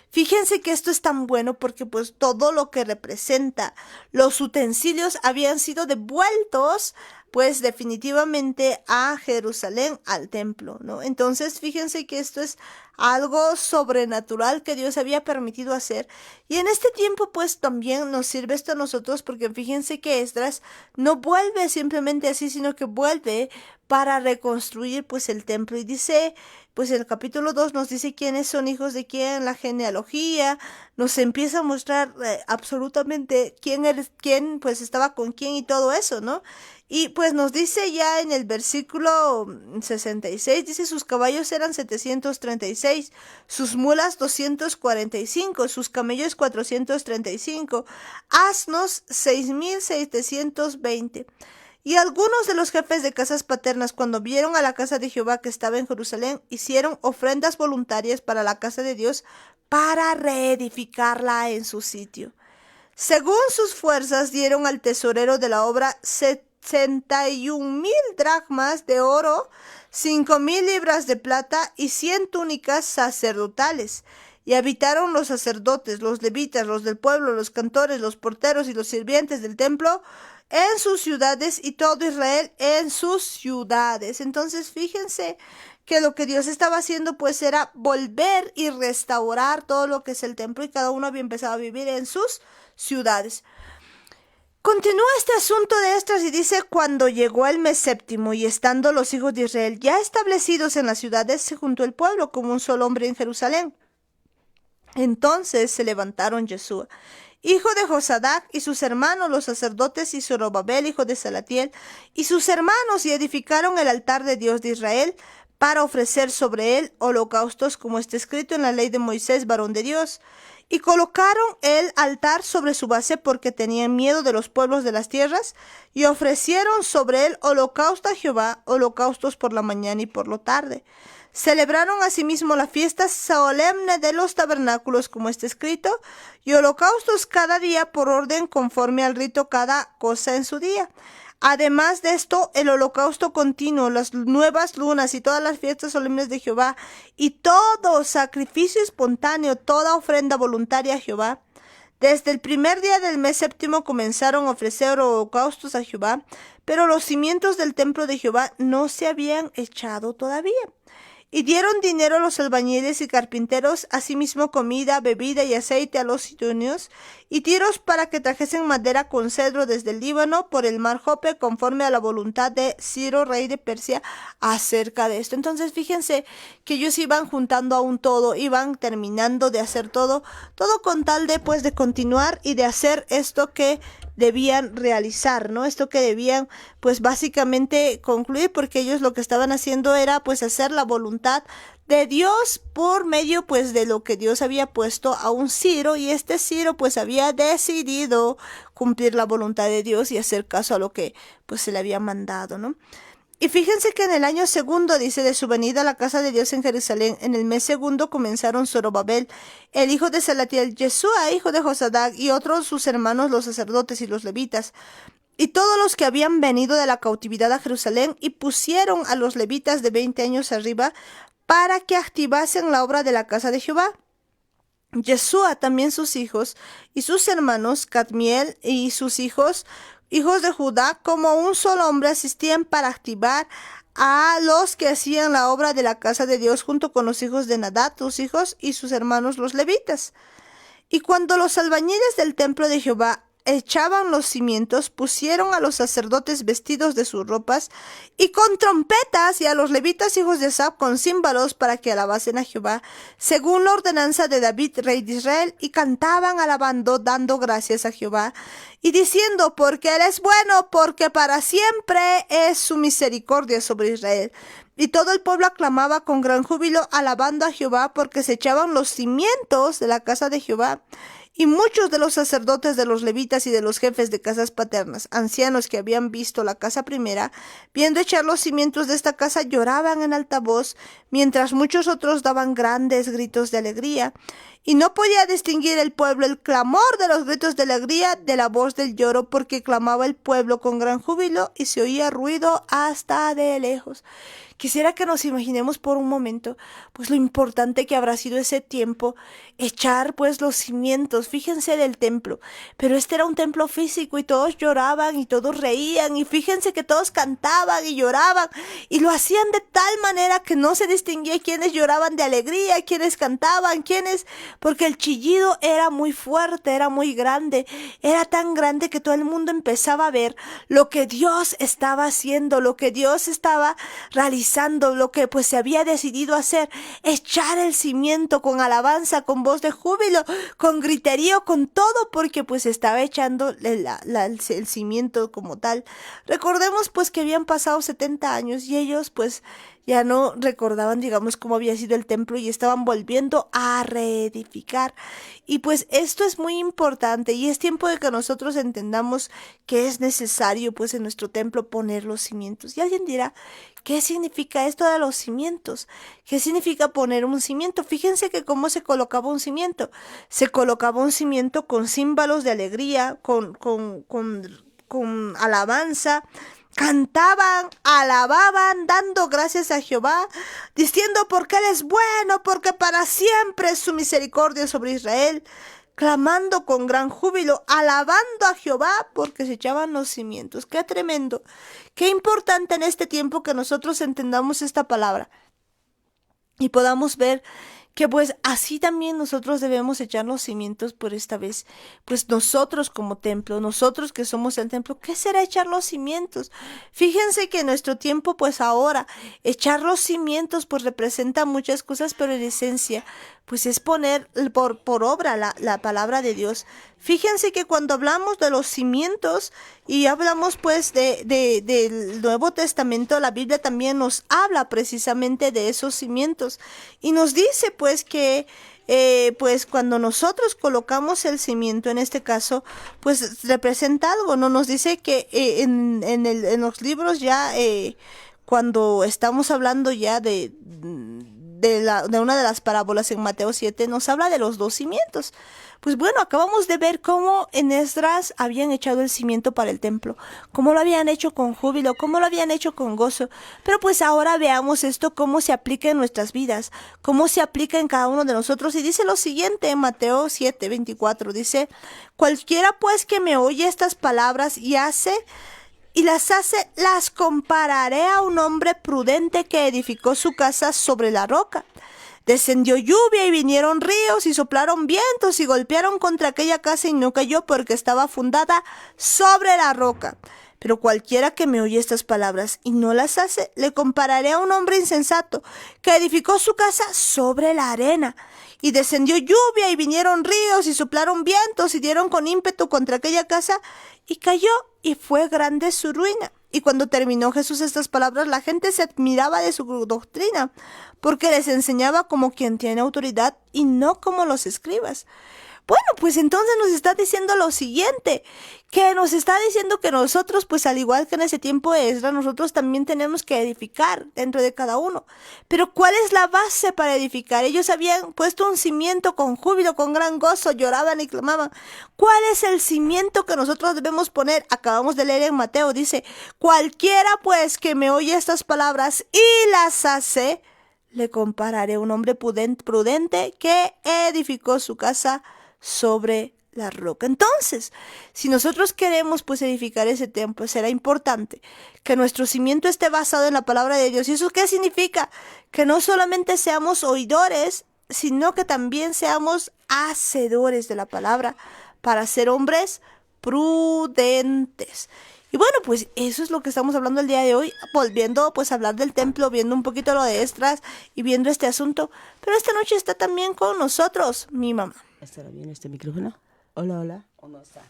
Fíjense que esto es tan bueno porque pues todo lo que representa los utensilios habían sido devueltos pues definitivamente a Jerusalén, al templo, ¿no? Entonces fíjense que esto es algo sobrenatural que Dios había permitido hacer. Y en este tiempo pues también nos sirve esto a nosotros, porque fíjense que Esdras no vuelve simplemente así, sino que vuelve para reconstruir pues el templo. Y dice, pues el capítulo 2 nos dice quiénes son hijos de quién, la genealogía, nos empieza a mostrar absolutamente quién pues estaba con quién y todo eso, ¿no? Y pues nos dice ya en el versículo 66, dice, sus caballos eran 736, sus mulas 245, sus camellos 435, asnos 6720. Y algunos de los jefes de casas paternas, cuando vieron a la casa de Jehová que estaba en Jerusalén, hicieron ofrendas voluntarias para la casa de Dios para reedificarla en su sitio. Según sus fuerzas, dieron al tesorero de la obra 61,000 dracmas de oro, 5,000 libras de plata y 100 túnicas sacerdotales. Y habitaron los sacerdotes, los levitas, los del pueblo, los cantores, los porteros y los sirvientes del templo en sus ciudades, y todo Israel en sus ciudades. Entonces fíjense que lo que Dios estaba haciendo pues era volver y restaurar todo lo que es el templo, y cada uno había empezado a vivir en sus ciudades. Continúa este asunto de Esdras y dice, cuando llegó el mes séptimo y estando los hijos de Israel ya establecidos en las ciudades, se juntó el pueblo como un solo hombre en Jerusalén. Entonces se levantaron Yeshua, hijo de Josadac, y sus hermanos los sacerdotes, y Zorobabel, hijo de Salatiel, y sus hermanos, y edificaron el altar de Dios de Israel para ofrecer sobre él holocaustos, como está escrito en la ley de Moisés, varón de Dios. Y colocaron el altar sobre su base porque tenían miedo de los pueblos de las tierras, y ofrecieron sobre él holocausto a Jehová, holocaustos por la mañana y por la tarde. Celebraron asimismo la fiesta solemne de los tabernáculos, como está escrito, y holocaustos cada día por orden conforme al rito, cada cosa en su día. Además de esto, el holocausto continuo, las nuevas lunas y todas las fiestas solemnes de Jehová, y todo sacrificio espontáneo, toda ofrenda voluntaria a Jehová. Desde el primer día del mes séptimo comenzaron a ofrecer holocaustos a Jehová, pero los cimientos del templo de Jehová no se habían echado todavía. Y dieron dinero a los albañiles y carpinteros, asimismo comida, bebida y aceite a los sidonios, y tiros para que trajesen madera con cedro desde el Líbano por el mar Jope, conforme a la voluntad de Ciro, rey de Persia, acerca de esto. Entonces fíjense que ellos iban juntando aún todo, iban terminando de hacer todo con tal de pues de continuar y de hacer esto que debían realizar, ¿no? Esto que debían pues básicamente concluir, porque ellos lo que estaban haciendo era pues hacer la voluntad de Dios por medio pues de lo que Dios había puesto a un Ciro, y este Ciro pues había decidido cumplir la voluntad de Dios y hacer caso a lo que pues se le había mandado, ¿no? Y fíjense que en el año segundo, dice, de su venida a la casa de Dios en Jerusalén, en el mes segundo comenzaron Zorobabel, el hijo de Salatiel, Yeshua, hijo de Josadac, y otros sus hermanos los sacerdotes y los levitas, y todos los que habían venido de la cautividad a Jerusalén, y pusieron a los levitas de 20 años arriba para que activasen la obra de la casa de Jehová. Yeshua, también sus hijos y sus hermanos, Cadmiel y sus hijos, hijos de Judá, como un solo hombre asistían para activar a los que hacían la obra de la casa de Dios junto con los hijos de Nadab, sus hijos y sus hermanos los levitas. Y cuando los albañiles del templo de Jehová echaban los cimientos, pusieron a los sacerdotes vestidos de sus ropas y con trompetas, y a los levitas hijos de Asaf con címbalos, para que alabasen a Jehová, según la ordenanza de David, rey de Israel, y cantaban alabando, dando gracias a Jehová, y diciendo: porque Él es bueno, porque para siempre es su misericordia sobre Israel. Y todo el pueblo aclamaba con gran júbilo, alabando a Jehová, porque se echaban los cimientos de la casa de Jehová. Y muchos de los sacerdotes, de los levitas y de los jefes de casas paternas, ancianos que habían visto la casa primera, viendo echar los cimientos de esta casa, lloraban en alta voz, mientras muchos otros daban grandes gritos de alegría. Y no podía distinguir el pueblo el clamor de los gritos de alegría de la voz del lloro, porque clamaba el pueblo con gran júbilo y se oía ruido hasta de lejos. Quisiera que nos imaginemos por un momento, pues lo importante que habrá sido ese tiempo, echar pues los cimientos, fíjense, del templo. Pero este era un templo físico y todos lloraban y todos reían, y fíjense que todos cantaban y lloraban, y lo hacían de tal manera que no se distinguía quiénes lloraban de alegría, quiénes cantaban, quiénes, porque el chillido era muy fuerte, era muy grande, era tan grande que todo el mundo empezaba a ver lo que Dios estaba haciendo, lo que Dios estaba realizando, lo que pues se había decidido hacer: echar el cimiento con alabanza, con voz de júbilo, con griterío, con todo, porque pues estaba echando el cimiento como tal. Recordemos pues que habían pasado 70 años y ellos pues ya no recordaban, digamos, cómo había sido el templo, y estaban volviendo a reedificar. Y pues esto es muy importante, y es tiempo de que nosotros entendamos que es necesario pues en nuestro templo poner los cimientos. Y alguien dirá: ¿qué significa esto de los cimientos? ¿Qué significa poner un cimiento? Fíjense que cómo se colocaba un cimiento. Se colocaba un cimiento con címbalos de alegría, con alabanza. Cantaban, alababan, dando gracias a Jehová, diciendo: porque Él es bueno, porque para siempre es su misericordia sobre Israel. Clamando con gran júbilo, alabando a Jehová, porque se echaban los cimientos. ¡Qué tremendo! Qué importante en este tiempo que nosotros entendamos esta palabra y podamos ver que pues así también nosotros debemos echar los cimientos por esta vez. Pues nosotros como templo, nosotros que somos el templo, ¿qué será echar los cimientos? Fíjense que en nuestro tiempo pues ahora echar los cimientos pues representa muchas cosas, pero en esencia pues es poner por obra la palabra de Dios. Fíjense que cuando hablamos de los cimientos y hablamos pues del Nuevo Testamento, la Biblia también nos habla precisamente de esos cimientos y nos dice pues que pues cuando nosotros colocamos el cimiento, en este caso, pues representa algo, ¿no? Nos dice que en los libros ya, cuando estamos hablando ya de una de las parábolas en Mateo 7, nos habla de los dos cimientos. Pues bueno, acabamos de ver cómo en Esdras habían echado el cimiento para el templo, cómo lo habían hecho con júbilo, cómo lo habían hecho con gozo. Pero pues ahora veamos esto, cómo se aplica en nuestras vidas, cómo se aplica en cada uno de nosotros. Y dice lo siguiente en Mateo 7:24, dice: cualquiera pues que me oye estas palabras y las hace, las compararé a un hombre prudente que edificó su casa sobre la roca. Descendió lluvia y vinieron ríos y soplaron vientos y golpearon contra aquella casa y no cayó, porque estaba fundada sobre la roca. Pero cualquiera que me oye estas palabras y no las hace, le compararé a un hombre insensato que edificó su casa sobre la arena. Y descendió lluvia y vinieron ríos y soplaron vientos y dieron con ímpetu contra aquella casa y cayó, y fue grande su ruina. Y cuando terminó Jesús estas palabras, la gente se admiraba de su doctrina, porque les enseñaba como quien tiene autoridad y no como los escribas. Bueno, pues entonces nos está diciendo lo siguiente, que nos está diciendo que nosotros, pues al igual que en ese tiempo de Esdras, nosotros también tenemos que edificar dentro de cada uno. Pero ¿cuál es la base para edificar? Ellos habían puesto un cimiento con júbilo, con gran gozo, lloraban y clamaban. ¿Cuál es el cimiento que nosotros debemos poner? Acabamos de leer en Mateo, dice: cualquiera pues que me oye estas palabras y las hace, le compararé a un hombre prudente que edificó su casa sobre la roca. Entonces, si nosotros queremos pues edificar ese templo, será importante que nuestro cimiento esté basado en la palabra de Dios. ¿Y eso qué significa? Que no solamente seamos oidores, sino que también seamos hacedores de la palabra para ser hombres prudentes. Y bueno, pues eso es lo que estamos hablando el día de hoy, volviendo pues a hablar del templo, viendo un poquito lo de Esdras y viendo este asunto. Pero esta noche está también con nosotros mi mamá. ¿Estará bien este micrófono? Hola, hola. ¿O no está?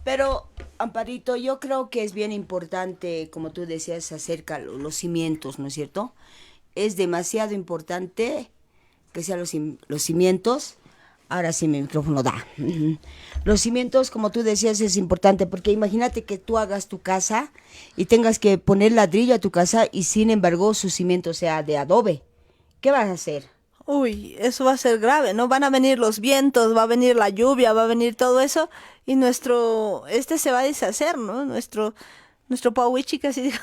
Pero, Amparito, yo creo que es bien importante, como tú decías, acerca de los cimientos, ¿no es cierto? Es demasiado importante que sean los cimientos. Ahora sí mi micrófono da. Los cimientos, como tú decías, es importante porque imagínate que tú hagas tu casa y tengas que poner ladrillo a tu casa y sin embargo su cimiento sea de adobe. ¿Qué vas a hacer? Uy, eso va a ser grave, ¿no? Van a venir los vientos, va a venir la lluvia, va a venir todo eso y se va a deshacer, ¿no? Nuestro pauichi casi digo.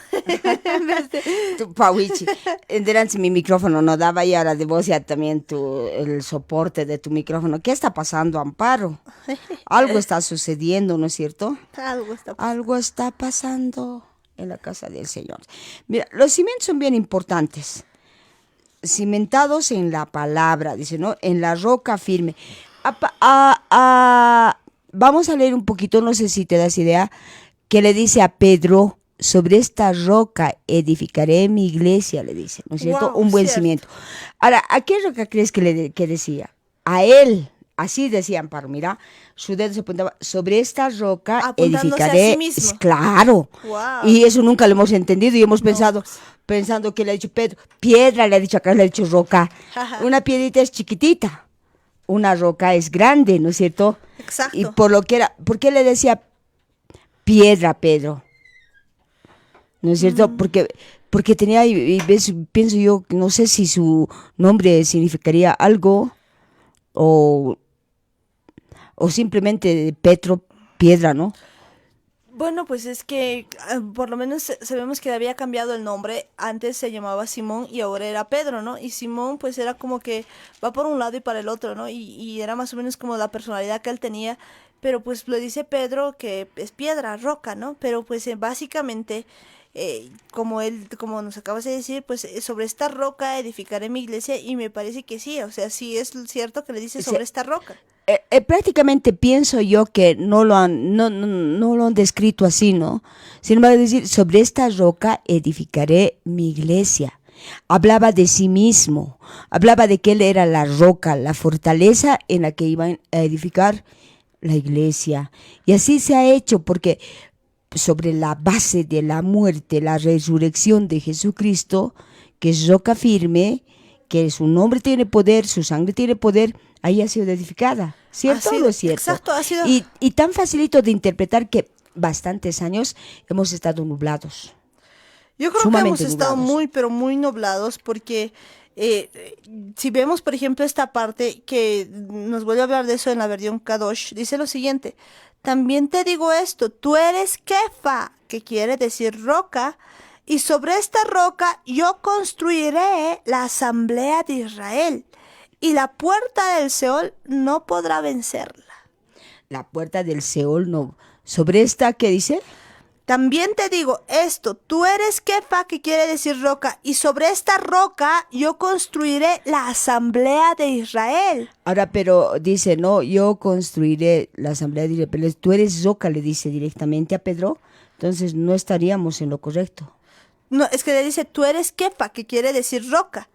Tu pauichi. Delante mi micrófono no daba y ahora de voz ya también el soporte de tu micrófono. ¿Qué está pasando, Amparo? Algo está sucediendo, ¿no es cierto? Algo está pasando en la casa del Señor. Mira, los cimientos son bien importantes. Cimentados en la palabra, dice, ¿no? En la roca firme. Vamos a leer un poquito, no sé si te das idea, que le dice a Pedro, sobre esta roca edificaré mi iglesia, le dice, ¿no es cierto? Wow, un buen cierto. cimiento. Ahora, ¿a qué roca crees que decía? A él, así decía Amparo, mira, su dedo se apuntaba, sobre esta roca Apuntándose edificaré. a sí mismo. Claro. Wow. Y eso nunca lo hemos entendido y hemos pensando que le ha dicho Pedro, piedra, le ha dicho acá, le ha dicho roca. Una piedrita es chiquitita, una roca es grande, ¿no es cierto? Exacto. Y ¿por qué le decía piedra, Pedro? ¿No es cierto? Porque tenía, pienso yo, no sé si su nombre significaría algo o simplemente Petro, piedra, ¿no? Bueno, pues es que por lo menos sabemos que había cambiado el nombre. Antes se llamaba Simón y ahora era Pedro, ¿no? Y Simón pues era como que va por un lado y para el otro, ¿no? Y era más o menos como la personalidad que él tenía. Pero pues lo dice Pedro que es piedra, roca, ¿no? Pero pues básicamente, como nos acabas de decir, pues sobre esta roca edificaré mi iglesia y me parece que sí, o sea, sí es cierto que le dice sobre esta roca. Prácticamente pienso yo que no lo han descrito así, ¿no? Sin embargo, decir, sobre esta roca edificaré mi iglesia. Hablaba de sí mismo, hablaba de que él era la roca, la fortaleza en la que iban a edificar la iglesia. Y así se ha hecho porque sobre la base de la muerte, la resurrección de Jesucristo, que es roca firme, que su nombre tiene poder, su sangre tiene poder, ahí ha sido edificada. ¿Cierto o no es cierto? Exacto, ha sido. Y tan facilito de interpretar que bastantes años hemos estado nublados. Yo creo que hemos estado muy, pero muy nublados porque si vemos, por ejemplo, esta parte que nos vuelve a hablar de eso en la versión Kadosh, dice lo siguiente: también te digo esto, tú eres Kefa, que quiere decir roca, y sobre esta roca yo construiré la asamblea de Israel, y la puerta del Seol no podrá vencerla. La puerta del Seol no. ¿Sobre esta qué dice? También te digo esto, tú eres Kefa, que quiere decir roca, y sobre esta roca yo construiré la asamblea de Israel. Ahora, pero dice, no, yo construiré la asamblea de Israel, pero tú eres roca, le dice directamente a Pedro, entonces no estaríamos en lo correcto. No, es que le dice, tú eres Kefa, que quiere decir roca.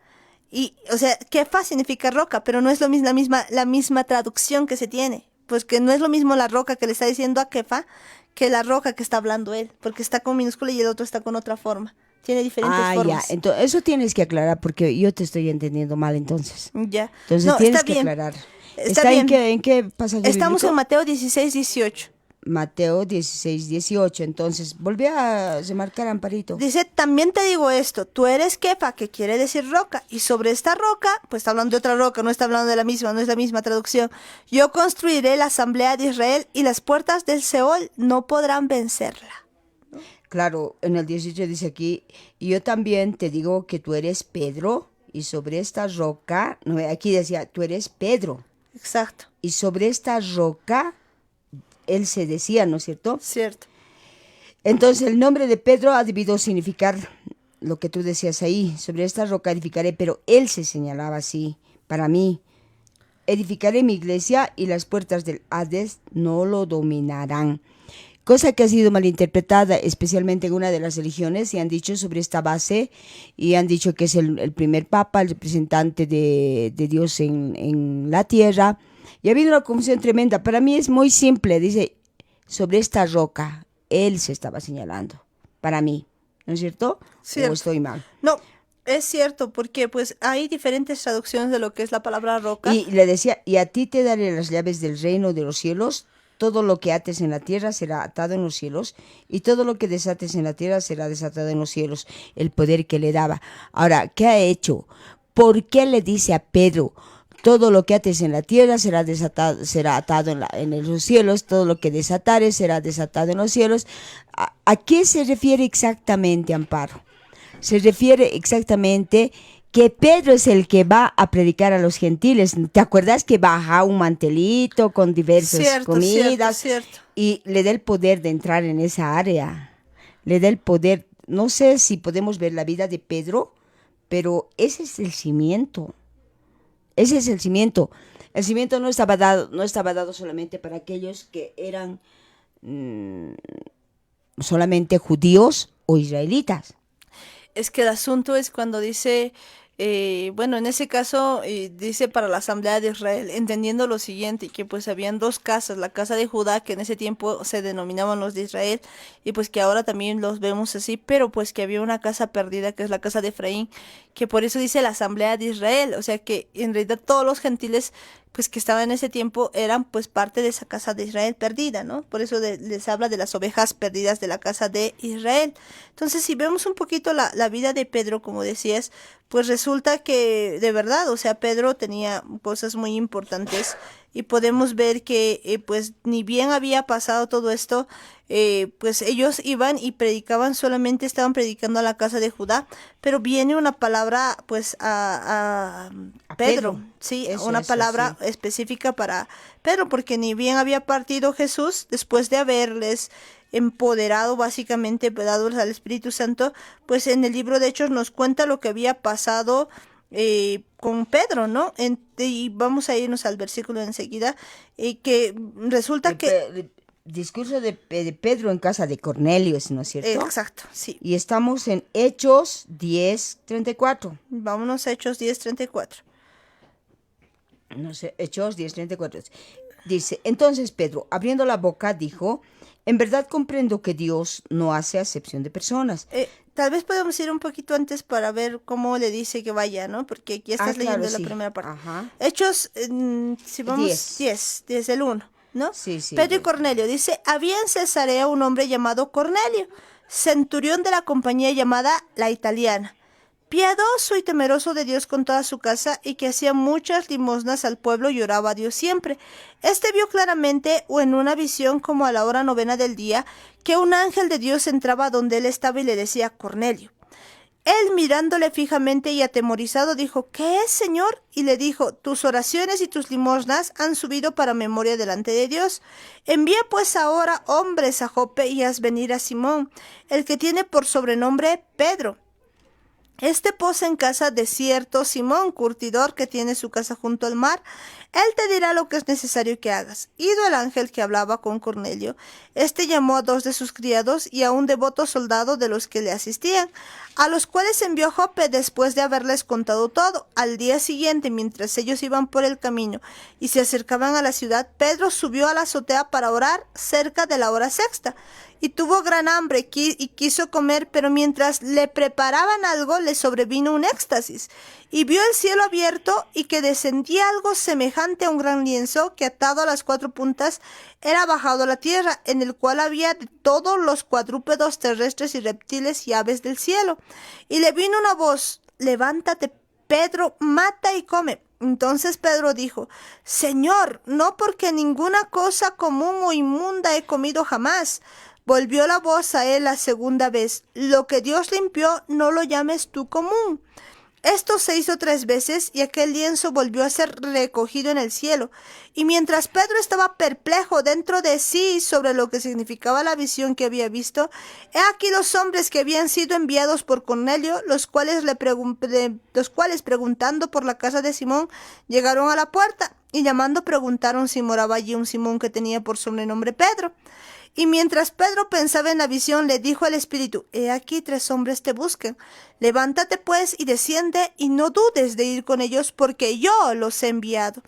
Y, o sea, Kefa significa roca, pero no es lo mismo, la misma traducción que se tiene. Pues que no es lo mismo la roca que le está diciendo a Kefa que la roca que está hablando él, porque está con minúscula y el otro está con otra forma. Tiene diferentes formas. Ya, entonces eso tienes que aclarar porque yo te estoy entendiendo mal entonces. Ya. Entonces No, tienes está que bien. aclarar. Está bien. ¿En qué pasaje Estamos bíblico? en Mateo 16, 18. Mateo 16, 18. Entonces, volví a remarcar, Amparito. Dice, también te digo esto, tú eres Kefa, que quiere decir roca, y sobre esta roca, pues está hablando de otra roca, no está hablando de la misma, no es la misma traducción. Yo construiré la asamblea de Israel y las puertas del Seol no podrán vencerla. Claro, en el 18 dice aquí, y yo también te digo que tú eres Pedro, y sobre esta roca, no, aquí decía, tú eres Pedro. Exacto, Y sobre esta roca, él se decía, ¿no es cierto? cierto. Entonces el nombre de Pedro ha debido significar lo que tú decías ahí, sobre esta roca edificaré, pero él se señalaba así, para mí, edificaré mi iglesia y las puertas del Hades no lo dominarán. Cosa que ha sido malinterpretada, especialmente en una de las religiones, y han dicho sobre esta base, y han dicho que es el primer papa, el representante de Dios en la tierra, y ha habido una confusión tremenda. Para mí es muy simple, dice, sobre esta roca, él se estaba señalando, para mí, ¿no es cierto? Cierto. ¿O estoy mal? No, es cierto, porque pues hay diferentes traducciones de lo que es la palabra roca. Y le decía, y a ti te daré las llaves del reino de los cielos. Todo lo que ates en la tierra será atado en los cielos, y todo lo que desates en la tierra será desatado en los cielos. El poder que le daba. Ahora, ¿qué ha hecho? ¿Por qué le dice a Pedro, todo lo que ates en la tierra será desatado, será atado en los cielos, todo lo que desatares será desatado en los cielos? ¿A qué se refiere exactamente, Amparo? Se refiere exactamente que Pedro es el que va a predicar a los gentiles. ¿Te acuerdas que baja un mantelito con diversas Cierto, comidas? cierto. Y le da el poder de entrar en esa área. Le da el poder. No sé si podemos ver la vida de Pedro, pero ese es el cimiento. Ese es el cimiento. El cimiento no estaba dado solamente para aquellos que eran solamente judíos o israelitas. Es que el asunto es cuando dice, bueno, en ese caso dice para la Asamblea de Israel, entendiendo lo siguiente, que pues habían dos casas, la casa de Judá, que en ese tiempo se denominaban los de Israel, y pues que ahora también los vemos así, pero pues que había una casa perdida, que es la casa de Efraín, que por eso dice la Asamblea de Israel, o sea que en realidad todos los gentiles pues que estaban en ese tiempo eran pues parte de esa casa de Israel perdida, ¿no? Por eso les habla de las ovejas perdidas de la casa de Israel. Entonces, si vemos un poquito la vida de Pedro, como decías, pues resulta que de verdad, o sea, Pedro tenía cosas muy importantes y podemos ver que pues ni bien había pasado todo esto, pues ellos iban y predicaban, solamente estaban predicando a la casa de Judá, pero viene una palabra pues a Pedro, sí, una palabra sí. específica para Pedro, porque ni bien había partido Jesús, después de haberles empoderado, básicamente dados al Espíritu Santo, pues en el libro de Hechos nos cuenta lo que había pasado con Pedro, ¿no? Y vamos a irnos al versículo enseguida, que resulta que... Discurso de Pedro en casa de Cornelio, ¿no es cierto? Exacto, sí. Y estamos en Hechos 10:34. Vámonos a Hechos 10:34. No sé, Hechos 10:34. Dice, entonces Pedro, abriendo la boca, dijo, en verdad comprendo que Dios no hace acepción de personas. Tal vez podemos ir un poquito antes para ver cómo le dice que vaya, ¿no? Porque aquí estás leyendo claro, la sí. primera parte. Ajá. Hechos, si vamos, 10, desde el 1, ¿no? Sí, sí. Pedro y Cornelio, dice, había en Cesarea un hombre llamado Cornelio, centurión de la compañía llamada La Italiana, piadoso y temeroso de Dios con toda su casa, y que hacía muchas limosnas al pueblo y oraba a Dios siempre. Este vio claramente, o en una visión como a la hora 9 del día, que un ángel de Dios entraba donde él estaba y le decía, Cornelio. Él, mirándole fijamente y atemorizado, dijo, ¿qué es, Señor? Y le dijo, tus oraciones y tus limosnas han subido para memoria delante de Dios. Envía pues ahora hombres a Jope y haz venir a Simón, el que tiene por sobrenombre Pedro. Este posa en casa de cierto Simón, curtidor, que tiene su casa junto al mar. Él te dirá lo que es necesario que hagas. Ido el ángel que hablaba con Cornelio, este llamó a 2 de sus criados y a un devoto soldado de los que le asistían, a los cuales envió a Jope después de haberles contado todo. Al día siguiente, mientras ellos iban por el camino y se acercaban a la ciudad, Pedro subió a la azotea para orar cerca de la hora sexta. Y tuvo gran hambre y quiso comer, pero mientras le preparaban algo, le sobrevino un éxtasis. Y vio el cielo abierto y que descendía algo semejante a un gran lienzo que atado a las 4 puntas era bajado a la tierra, en el cual había de todos los cuadrúpedos terrestres y reptiles y aves del cielo. Y le vino una voz, levántate, Pedro, mata y come. Entonces Pedro dijo, Señor, no porque ninguna cosa común o inmunda he comido jamás. Volvió la voz a él la segunda vez, lo que Dios limpió no lo llames tú común. Esto se hizo 3 veces y aquel lienzo volvió a ser recogido en el cielo. Y mientras Pedro estaba perplejo dentro de sí sobre lo que significaba la visión que había visto, he aquí los hombres que habían sido enviados por Cornelio, los cuales preguntando por la casa de Simón, llegaron a la puerta y llamando preguntaron si moraba allí un Simón que tenía por sobrenombre Pedro. Y mientras Pedro pensaba en la visión, le dijo al Espíritu, he aquí 3 hombres te buscan. Levántate pues y desciende y no dudes de ir con ellos porque yo los he enviado.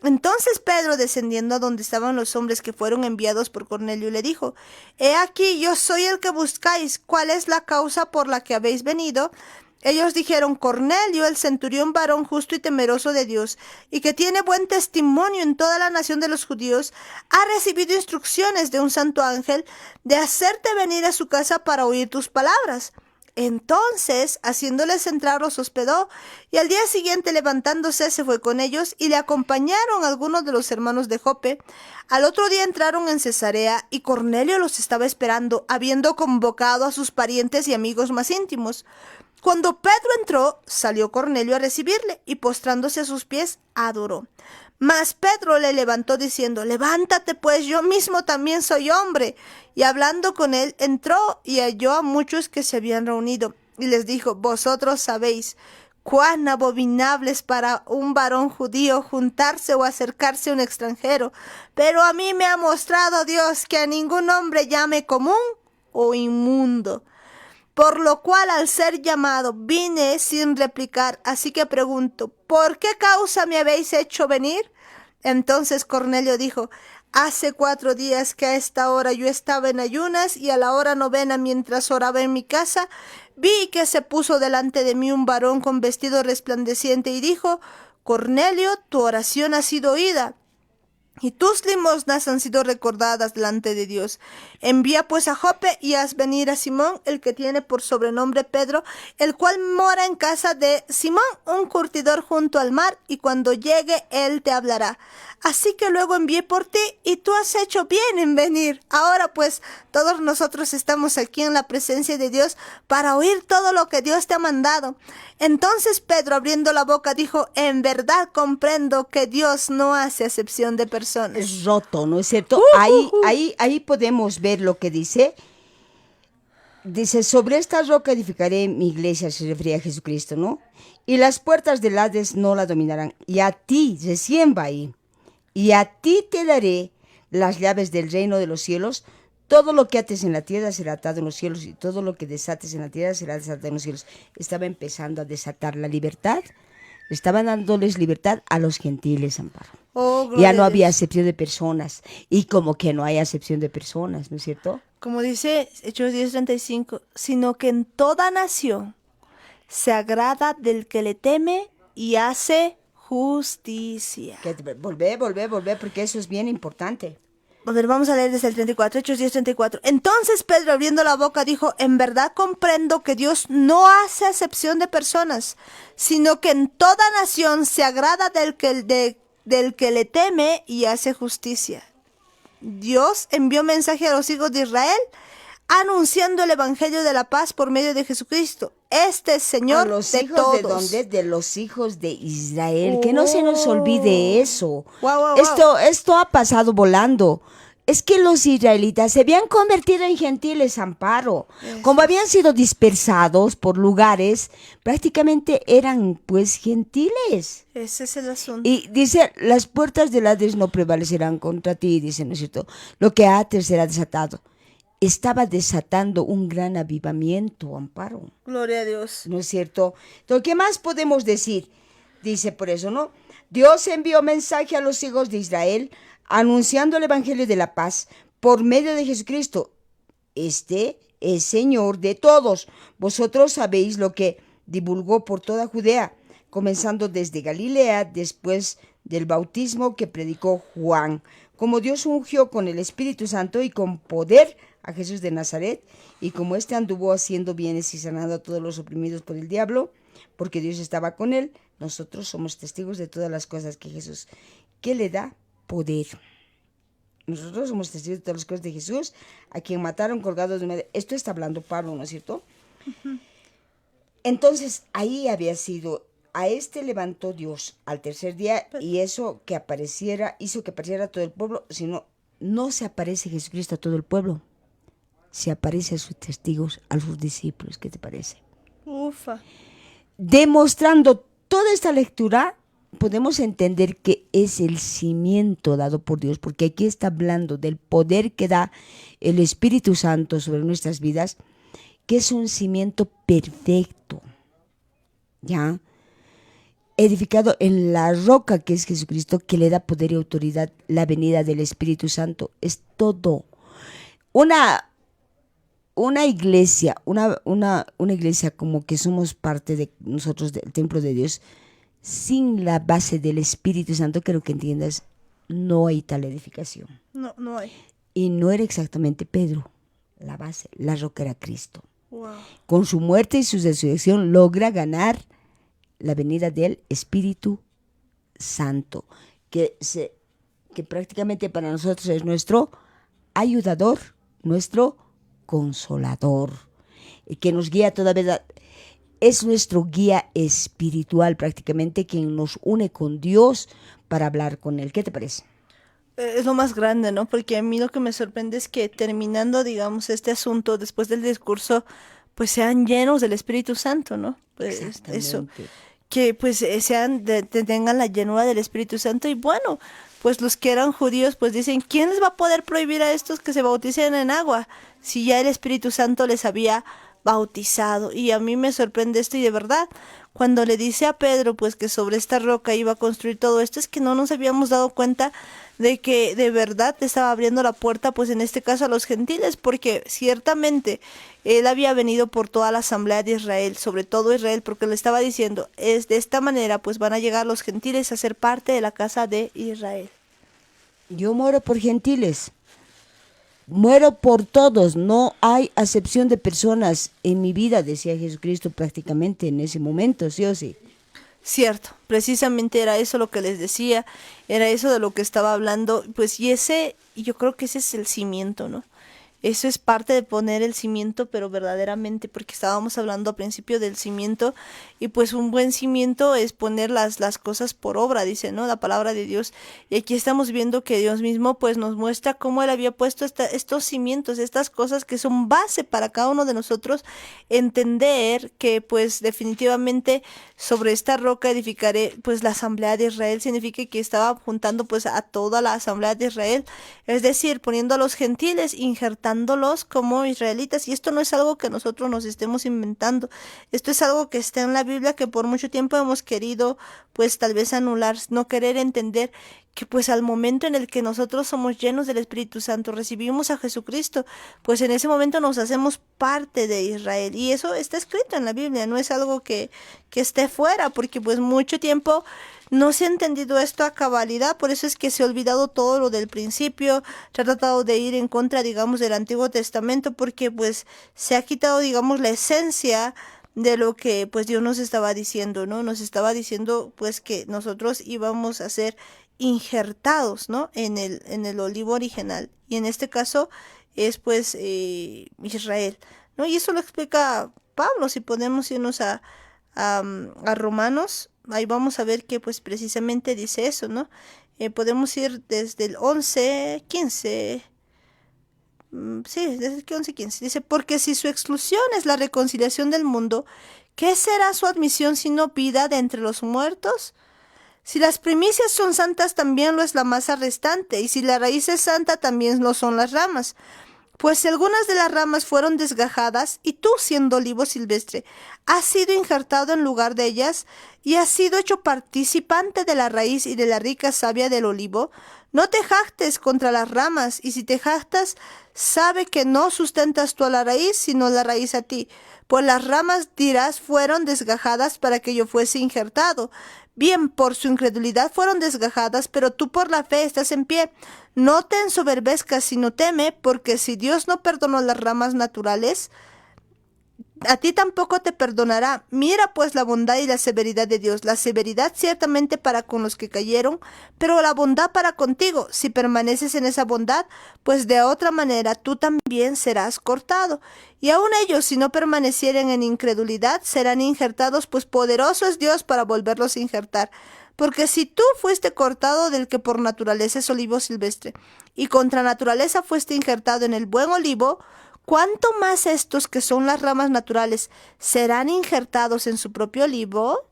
Entonces Pedro, descendiendo a donde estaban los hombres que fueron enviados por Cornelio, le dijo, he aquí yo soy el que buscáis. ¿Cuál es la causa por la que habéis venido? Ellos dijeron, Cornelio, el centurión varón justo y temeroso de Dios, y que tiene buen testimonio en toda la nación de los judíos, ha recibido instrucciones de un santo ángel de hacerte venir a su casa para oír tus palabras. Entonces, haciéndoles entrar, los hospedó, y al día siguiente, levantándose, se fue con ellos, y le acompañaron algunos de los hermanos de Jope. Al otro día entraron en Cesarea, y Cornelio los estaba esperando, habiendo convocado a sus parientes y amigos más íntimos. Cuando Pedro entró, salió Cornelio a recibirle, y postrándose a sus pies, adoró. Mas Pedro le levantó diciendo, levántate pues, yo mismo también soy hombre. Y hablando con él, entró y halló a muchos que se habían reunido, y les dijo, vosotros sabéis cuán abominable es para un varón judío juntarse o acercarse a un extranjero, pero a mí me ha mostrado Dios que a ningún hombre llame común o inmundo. Por lo cual, al ser llamado, vine sin replicar. Así que pregunto, ¿por qué causa me habéis hecho venir? Entonces Cornelio dijo, hace 4 días que a esta hora yo estaba en ayunas, y a la hora 9, mientras oraba en mi casa, vi que se puso delante de mí un varón con vestido resplandeciente y dijo, Cornelio, tu oración ha sido oída, y tus limosnas han sido recordadas delante de Dios. Envía pues a Jope y haz venir a Simón, el que tiene por sobrenombre Pedro, el cual mora en casa de Simón, un curtidor junto al mar, y cuando llegue él te hablará. Así que luego envié por ti, y tú has hecho bien en venir. Ahora pues todos nosotros estamos aquí en la presencia de Dios para oír todo lo que Dios te ha mandado. Entonces Pedro, abriendo la boca, dijo, en verdad comprendo que Dios no hace acepción de personas. Es roto, ¿no es cierto? Ahí podemos ver lo que dice. Dice, sobre esta roca edificaré mi iglesia, se refería a Jesucristo, ¿no? Y las puertas del Hades no la dominarán. Y a ti, recién va ahí, y a ti te daré las llaves del reino de los cielos. Todo lo que ates en la tierra será atado en los cielos, y todo lo que desates en la tierra será desatado en los cielos. Estaba empezando a desatar la libertad. Estaban dándoles libertad a los gentiles, Amparo. Ya no había acepción de personas. Y como que no hay acepción de personas, ¿no es cierto? Como dice Hechos 10:35, sino que en toda nación se agrada del que le teme y hace justicia. Volver, porque eso es bien importante. A ver, vamos a leer desde el 34, Hechos 10:34. Entonces Pedro, abriendo la boca, dijo, en verdad comprendo que Dios no hace acepción de personas, sino que en toda nación se agrada del que le teme y hace justicia. Dios envió mensaje a los hijos de Israel, anunciando el evangelio de la paz por medio de Jesucristo. Este es Señor de todos. ¿De dónde? De los hijos de Israel. Que no se nos olvide eso. Wow. Esto ha pasado volando. Es que los israelitas se habían convertido en gentiles, Amparo. Como habían sido dispersados por lugares, prácticamente eran pues gentiles. Ese es el asunto. Y dice, las puertas del Hades no prevalecerán contra ti, dice, ¿no es cierto? Lo que ates será desatado. Estaba desatando un gran avivamiento, Amparo. Gloria a Dios. ¿No es cierto? Entonces, ¿qué más podemos decir? Dice por eso, ¿no? Dios envió mensaje a los hijos de Israel anunciando el evangelio de la paz por medio de Jesucristo. Este es Señor de todos. Vosotros sabéis lo que divulgó por toda Judea, comenzando desde Galilea, después del bautismo que predicó Juan, como Dios ungió con el Espíritu Santo y con poder a Jesús de Nazaret, y como éste anduvo haciendo bienes y sanando a todos los oprimidos por el diablo, porque Dios estaba con él. Nosotros somos testigos de todas las cosas que Jesús, que le da poder. Nosotros somos testigos de todas las cosas de Jesús, a quien mataron colgados de madera. Esto está hablando Pablo, ¿no es cierto? Entonces, ahí había sido, a este levantó Dios al tercer día y eso que apareciera, hizo que apareciera a todo el pueblo, sino no se aparece Jesucristo a todo el pueblo, se aparece a sus testigos, a sus discípulos, ¿qué te parece? Ufa. Demostrando toda esta lectura, podemos entender que es el cimiento dado por Dios, porque aquí está hablando del poder que da el Espíritu Santo sobre nuestras vidas, que es un cimiento perfecto, ¿ya? Edificado en la roca que es Jesucristo, que le da poder y autoridad, la venida del Espíritu Santo. Es todo. Una iglesia, una iglesia como que somos parte de nosotros, del templo de Dios, sin la base del Espíritu Santo, quiero que entiendas, no hay tal edificación. No, no hay. Y no era exactamente Pedro la base, la roca era Cristo. Wow. Con su muerte y su resurrección logra ganar la venida del Espíritu Santo, que prácticamente para nosotros es nuestro ayudador, nuestro consolador, y que nos guía toda vez. Es nuestro guía espiritual prácticamente, quien nos une con Dios para hablar con Él. ¿Qué te parece? Es lo más grande, ¿no? Porque a mí lo que me sorprende es que terminando, digamos, este asunto, después del discurso, pues sean llenos del Espíritu Santo, ¿no? Pues eso, que pues tengan la llenura del Espíritu Santo. Y bueno, pues los que eran judíos, pues dicen, ¿quién les va a poder prohibir a estos que se bauticen en agua? Si ya el Espíritu Santo les había bautizado. Y a mí me sorprende esto, y de verdad, cuando le dice a Pedro pues que sobre esta roca iba a construir todo esto, es que no nos habíamos dado cuenta de que de verdad estaba abriendo la puerta, pues en este caso a los gentiles, porque ciertamente él había venido por toda la asamblea de Israel, sobre todo Israel, porque le estaba diciendo, es de esta manera pues van a llegar los gentiles a ser parte de la casa de Israel. Yo muero por gentiles. Muero por todos, no hay acepción de personas en mi vida, decía Jesucristo prácticamente en ese momento, ¿sí o sí? Cierto, precisamente era eso lo que les decía, era eso de lo que estaba hablando, pues y yo creo que ese es el cimiento, ¿no? Eso es parte de poner el cimiento, pero verdaderamente, porque estábamos hablando al principio del cimiento, y pues un buen cimiento es poner las cosas por obra, dice, ¿no? La palabra de Dios. Y aquí estamos viendo que Dios mismo pues nos muestra cómo Él había puesto estos cimientos, estas cosas que son base para cada uno de nosotros, entender que pues definitivamente sobre esta roca edificaré pues la asamblea de Israel, significa que estaba juntando pues a toda la asamblea de Israel, es decir, poniendo a los gentiles, injertándolos como israelitas. Y esto no es algo que nosotros nos estemos inventando, esto es algo que está en la Biblia, que por mucho tiempo hemos querido pues tal vez anular, no querer entender que pues al momento en el que nosotros somos llenos del Espíritu Santo, recibimos a Jesucristo, pues en ese momento nos hacemos parte de Israel, y eso está escrito en la Biblia, no es algo que esté fuera, porque pues mucho tiempo no se ha entendido esto a cabalidad, por eso es que se ha olvidado todo lo del principio, se ha tratado de ir en contra, digamos, del Antiguo Testamento, porque pues se ha quitado, digamos, la esencia de lo que pues Dios nos estaba diciendo, ¿no? Nos estaba diciendo pues que nosotros íbamos a ser injertados, ¿no? En el olivo original, y en este caso es pues Israel, ¿no? Y eso lo explica Pablo. Si podemos irnos a Romanos, ahí vamos a ver que pues precisamente dice eso, ¿no? Podemos ir desde el 11:15. Sí, desde el 11:15. Dice, porque si su exclusión es la reconciliación del mundo, ¿qué será su admisión sino vida de entre los muertos? Si las primicias son santas, también lo es la masa restante, y si la raíz es santa, también lo son las ramas. Pues si algunas de las ramas fueron desgajadas, y tú, siendo olivo silvestre, has sido injertado en lugar de ellas, y has sido hecho participante de la raíz y de la rica savia del olivo, no te jactes contra las ramas, y si te jactas, sabe que no sustentas tú a la raíz, sino la raíz a ti. Pues las ramas, dirás, fueron desgajadas para que yo fuese injertado. Bien, por su incredulidad fueron desgajadas, pero tú por la fe estás en pie. No te ensoberbezcas, sino teme, porque si Dios no perdonó las ramas naturales, a ti tampoco te perdonará. Mira pues la bondad y la severidad de Dios. La severidad ciertamente para con los que cayeron, pero la bondad para contigo. Si permaneces en esa bondad, pues de otra manera tú también serás cortado. Y aun ellos, si no permanecieren en incredulidad, serán injertados, pues poderoso es Dios para volverlos a injertar. Porque si tú fuiste cortado del que por naturaleza es olivo silvestre, y contra naturaleza fuiste injertado en el buen olivo, ¿cuánto más estos que son las ramas naturales serán injertados en su propio olivo?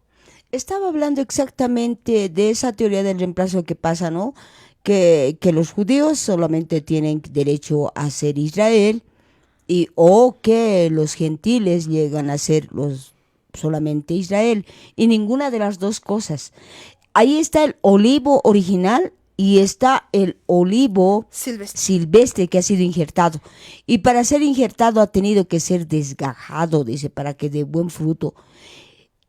Estaba hablando exactamente de esa teoría del reemplazo que pasa, ¿no? Que los judíos solamente tienen derecho a ser Israel o que los gentiles llegan a ser solamente Israel, y ninguna de las dos cosas. Ahí está el olivo original y está el olivo silvestre que ha sido injertado. Y para ser injertado ha tenido que ser desgajado, dice, para que dé buen fruto.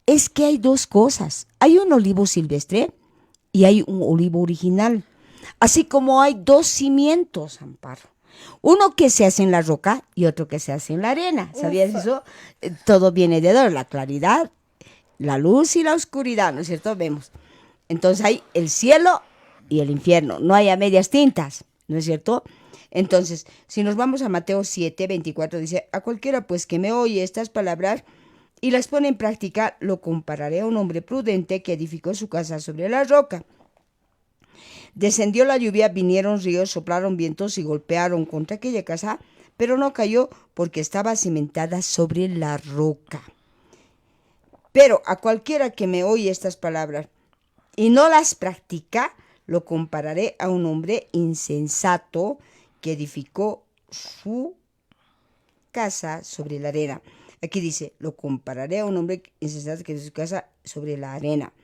Es que hay dos cosas. Hay un olivo silvestre y hay un olivo original. Así como hay dos cimientos, Amparo. Uno que se hace en la roca y otro que se hace en la arena. ¿Sabías eso? Todo viene de dos, la claridad, la luz y la oscuridad, ¿no es cierto? Vemos. Entonces hay el cielo y el infierno. No hay a medias tintas, ¿no es cierto? Entonces, si nos vamos a Mateo 7, 24, dice, a cualquiera pues que me oye estas palabras y las pone en práctica, lo compararé a un hombre prudente que edificó su casa sobre la roca. Descendió la lluvia, vinieron ríos, soplaron vientos y golpearon contra aquella casa, pero no cayó porque estaba cimentada sobre la roca. Pero a cualquiera que me oye estas palabras y no las practica, lo compararé a un hombre insensato que edificó su casa sobre la arena. Aquí dice, lo compararé a un hombre insensato que edificó su casa sobre la arena.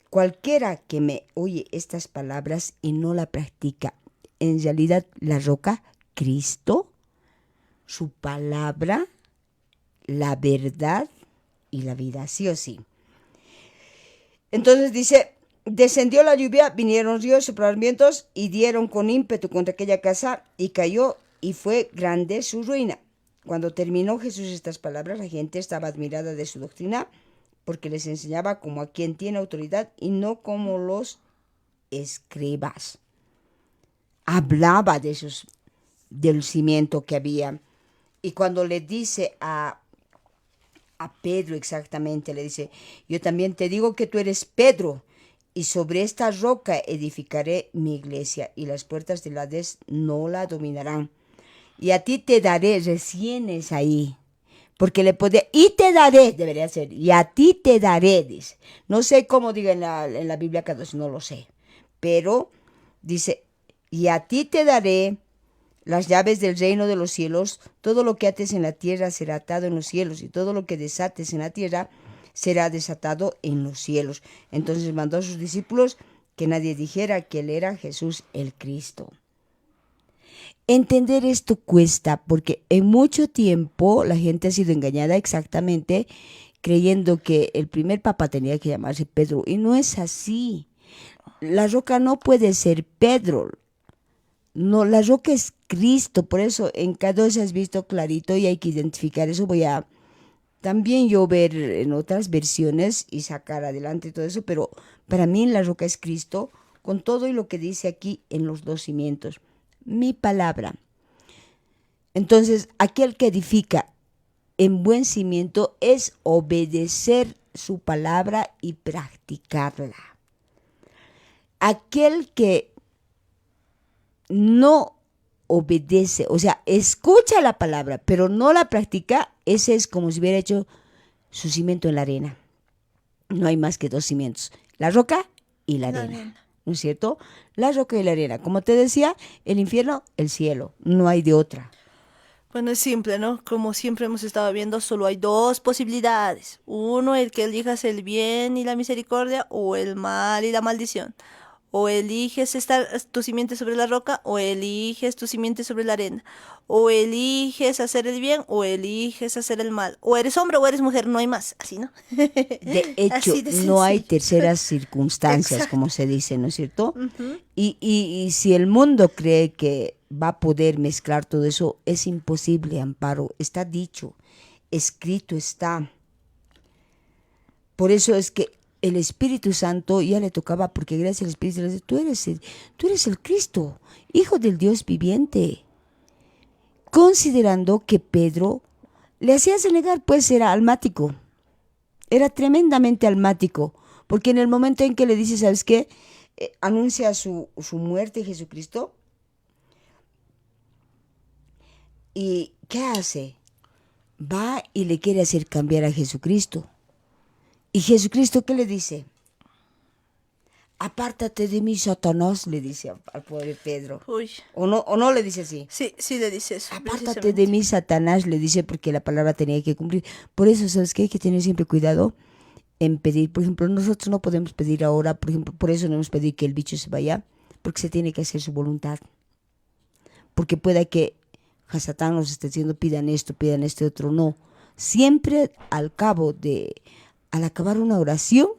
Cualquiera que me oye estas palabras y no la practica, en realidad la roca, Cristo, su palabra, la verdad y la vida, sí o sí. Entonces dice, descendió la lluvia, vinieron ríos, soplaron vientos y dieron con ímpetu contra aquella casa y cayó y fue grande su ruina. Cuando terminó Jesús estas palabras, la gente estaba admirada de su doctrina, porque les enseñaba como a quien tiene autoridad y no como los escribas. Hablaba del cimiento que había. Y cuando le dice a Pedro exactamente, le dice, yo también te digo que tú eres Pedro, y sobre esta roca edificaré mi iglesia, y las puertas del Hades no la dominarán. Y a ti te daré, recién es ahí. Porque le puede, y te daré, debería ser, y a ti te daré, dice. No sé cómo diga en la Biblia cada dos, no lo sé. Pero dice, y a ti te daré las llaves del reino de los cielos. Todo lo que ates en la tierra será atado en los cielos, y todo lo que desates en la tierra será desatado en los cielos. Entonces mandó a sus discípulos que nadie dijera que él era Jesús el Cristo. Entender esto cuesta, porque en mucho tiempo la gente ha sido engañada exactamente creyendo que el primer papa tenía que llamarse Pedro, y no es así. La roca no puede ser Pedro, no, la roca es Cristo. Por eso en K2 has visto clarito y hay que identificar eso. Voy a también yo ver en otras versiones y sacar adelante todo eso, pero para mí la roca es Cristo, con todo y lo que dice aquí en los dos cimientos. Mi palabra. Entonces, aquel que edifica en buen cimiento es obedecer su palabra y practicarla. Aquel que no obedece, o sea, escucha la palabra, pero no la practica, ese es como si hubiera hecho su cimiento en la arena. No hay más que dos cimientos, la roca y la arena. ¿No es cierto? La roca y la arena. Como te decía, el infierno, el cielo. No hay de otra. Bueno, es simple, ¿no? Como siempre hemos estado viendo, solo hay dos posibilidades. Uno, el que elijas el bien y la misericordia, o el mal y la maldición. O eliges estar tu simiente sobre la roca, o eliges tu simiente sobre la arena. O eliges hacer el bien, o eliges hacer el mal. O eres hombre o eres mujer, no hay más. Así, ¿no? De hecho, no hay terceras circunstancias, como se dice, ¿no es cierto? Uh-huh. Y si el mundo cree que va a poder mezclar todo eso, es imposible, Amparo. Está dicho. escrito está. Por eso es que el Espíritu Santo ya le tocaba, porque gracias al Espíritu Santo, tú eres el Cristo, Hijo del Dios viviente. Considerando que Pedro le hacía negar, pues era almático. Era tremendamente almático. Porque en el momento en que le dice, ¿sabes qué? Anuncia su muerte Jesucristo. ¿Y qué hace? Va y le quiere hacer cambiar a Jesucristo. ¿Y Jesucristo qué le dice? Apártate de mí, Satanás, le dice al pobre Pedro. Uy. ¿O no le dice así? Sí, sí le dice eso. Apártate de mí, Satanás, le dice, porque la palabra tenía que cumplir. Por eso, ¿sabes qué? Hay que tener siempre cuidado en pedir. Por ejemplo, nosotros no podemos pedir ahora, por ejemplo, por eso no hemos pedido que el bicho se vaya, porque se tiene que hacer su voluntad. Porque pueda que Satán nos esté diciendo, pidan esto, otro. No. Siempre al acabar una oración,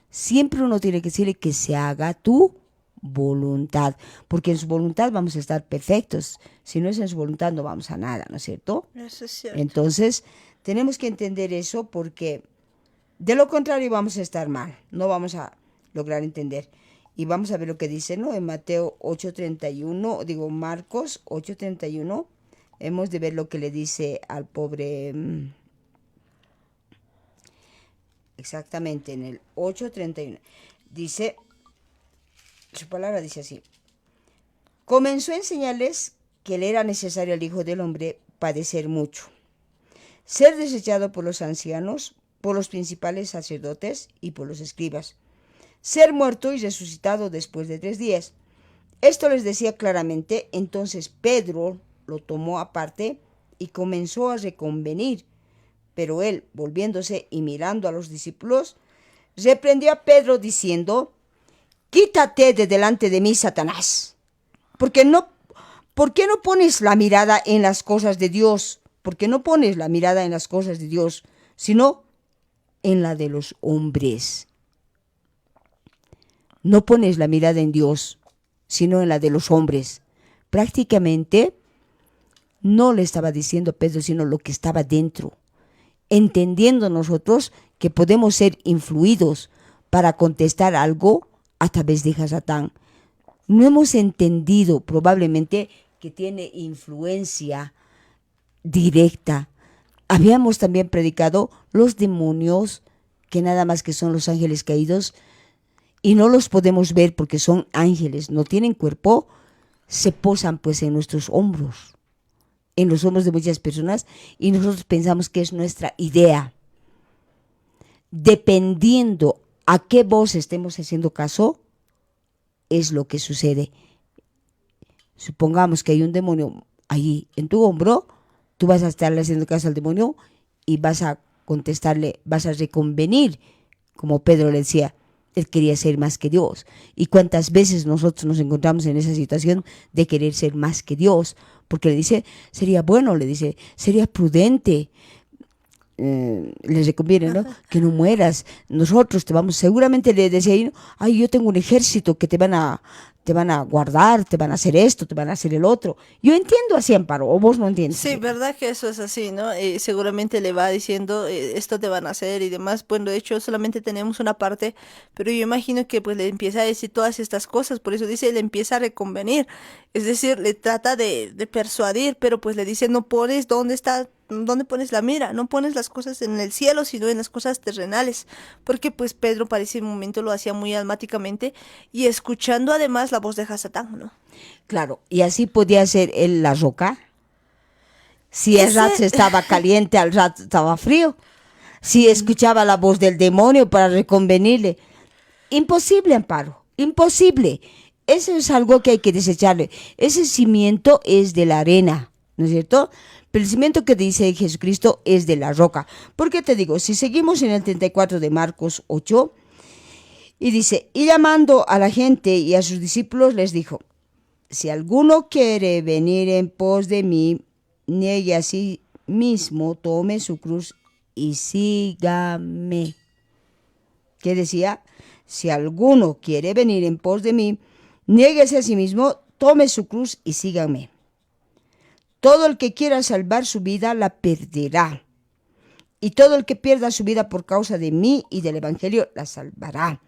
siempre uno tiene que decirle que se haga tu voluntad, porque en su voluntad vamos a estar perfectos. Si no es en su voluntad no vamos a nada, ¿no es cierto? Eso es cierto. Entonces, tenemos que entender eso, porque de lo contrario vamos a estar mal, no vamos a lograr entender. Y vamos a ver lo que dice, ¿no? En Mateo 8:31, Marcos 8:31, hemos de ver lo que le dice al pobre... Exactamente, en el 8:31. Dice, su palabra dice así: comenzó a enseñarles que le era necesario al Hijo del Hombre padecer mucho, ser desechado por los ancianos, por los principales sacerdotes y por los escribas, ser muerto y resucitado después de 3 días. Esto les decía claramente. Entonces Pedro lo tomó aparte y comenzó a reconvenir. Pero él, volviéndose y mirando a los discípulos, reprendió a Pedro diciendo: quítate de delante de mí, Satanás. ¿Por qué no pones la mirada en las cosas de Dios? ¿Por qué no pones la mirada en las cosas de Dios, sino en la de los hombres? No pones la mirada en Dios, sino en la de los hombres. Prácticamente no le estaba diciendo a Pedro, sino lo que estaba dentro. Entendiendo nosotros que podemos ser influidos para contestar algo a través de Satán. No hemos entendido probablemente que tiene influencia directa. Habíamos también predicado los demonios, que nada más que son los ángeles caídos, y no los podemos ver porque son ángeles, no tienen cuerpo, se posan pues en nuestros hombros, en los hombros de muchas personas, y nosotros pensamos que es nuestra idea. Dependiendo a qué voz estemos haciendo caso, es lo que sucede. Supongamos que hay un demonio ahí en tu hombro, tú vas a estarle haciendo caso al demonio y vas a contestarle, vas a reconvenir, como Pedro le decía. Él quería ser más que Dios. ¿Y cuántas veces nosotros nos encontramos en esa situación de querer ser más que Dios? Porque le dice, sería bueno, le dice, sería prudente, les reconviene, ¿no? Que no mueras. Nosotros te vamos, seguramente le decía, ay, yo tengo un ejército que te van a guardar, te van a hacer esto, te van a hacer el otro. Yo entiendo así, Amparo, o vos no entiendes. Sí, verdad que eso es así, ¿no? Seguramente le va diciendo, esto te van a hacer y demás. Bueno, de hecho, solamente tenemos una parte, pero yo imagino que pues le empieza a decir todas estas cosas, por eso dice, le empieza a reconvenir. Es decir, le trata de persuadir, pero pues le dice, no pones, ¿dónde pones la mira? No pones las cosas en el cielo, sino en las cosas terrenales. Porque pues Pedro para ese momento lo hacía muy almáticamente y escuchando además la voz de Satán, ¿no? Claro, y así podía ser él la roca. Si el rato estaba caliente, al rato estaba frío. Si escuchaba la voz del demonio para reconvenirle. Imposible, Amparo, imposible. Eso es algo que hay que desecharle. Ese cimiento es de la arena, ¿no es cierto? Pero el cimiento que dice Jesucristo es de la roca. ¿Por qué te digo? Si seguimos en el 34 de Marcos 8, y dice, y llamando a la gente y a sus discípulos les dijo, si alguno quiere venir en pos de mí, niegue a sí mismo, tome su cruz y sígame. ¿Qué decía? Si alguno quiere venir en pos de mí, niéguese a sí mismo, tome su cruz y sígame. Todo el que quiera salvar su vida la perderá. y todo el que pierda su vida por causa de mí y del Evangelio la salvará.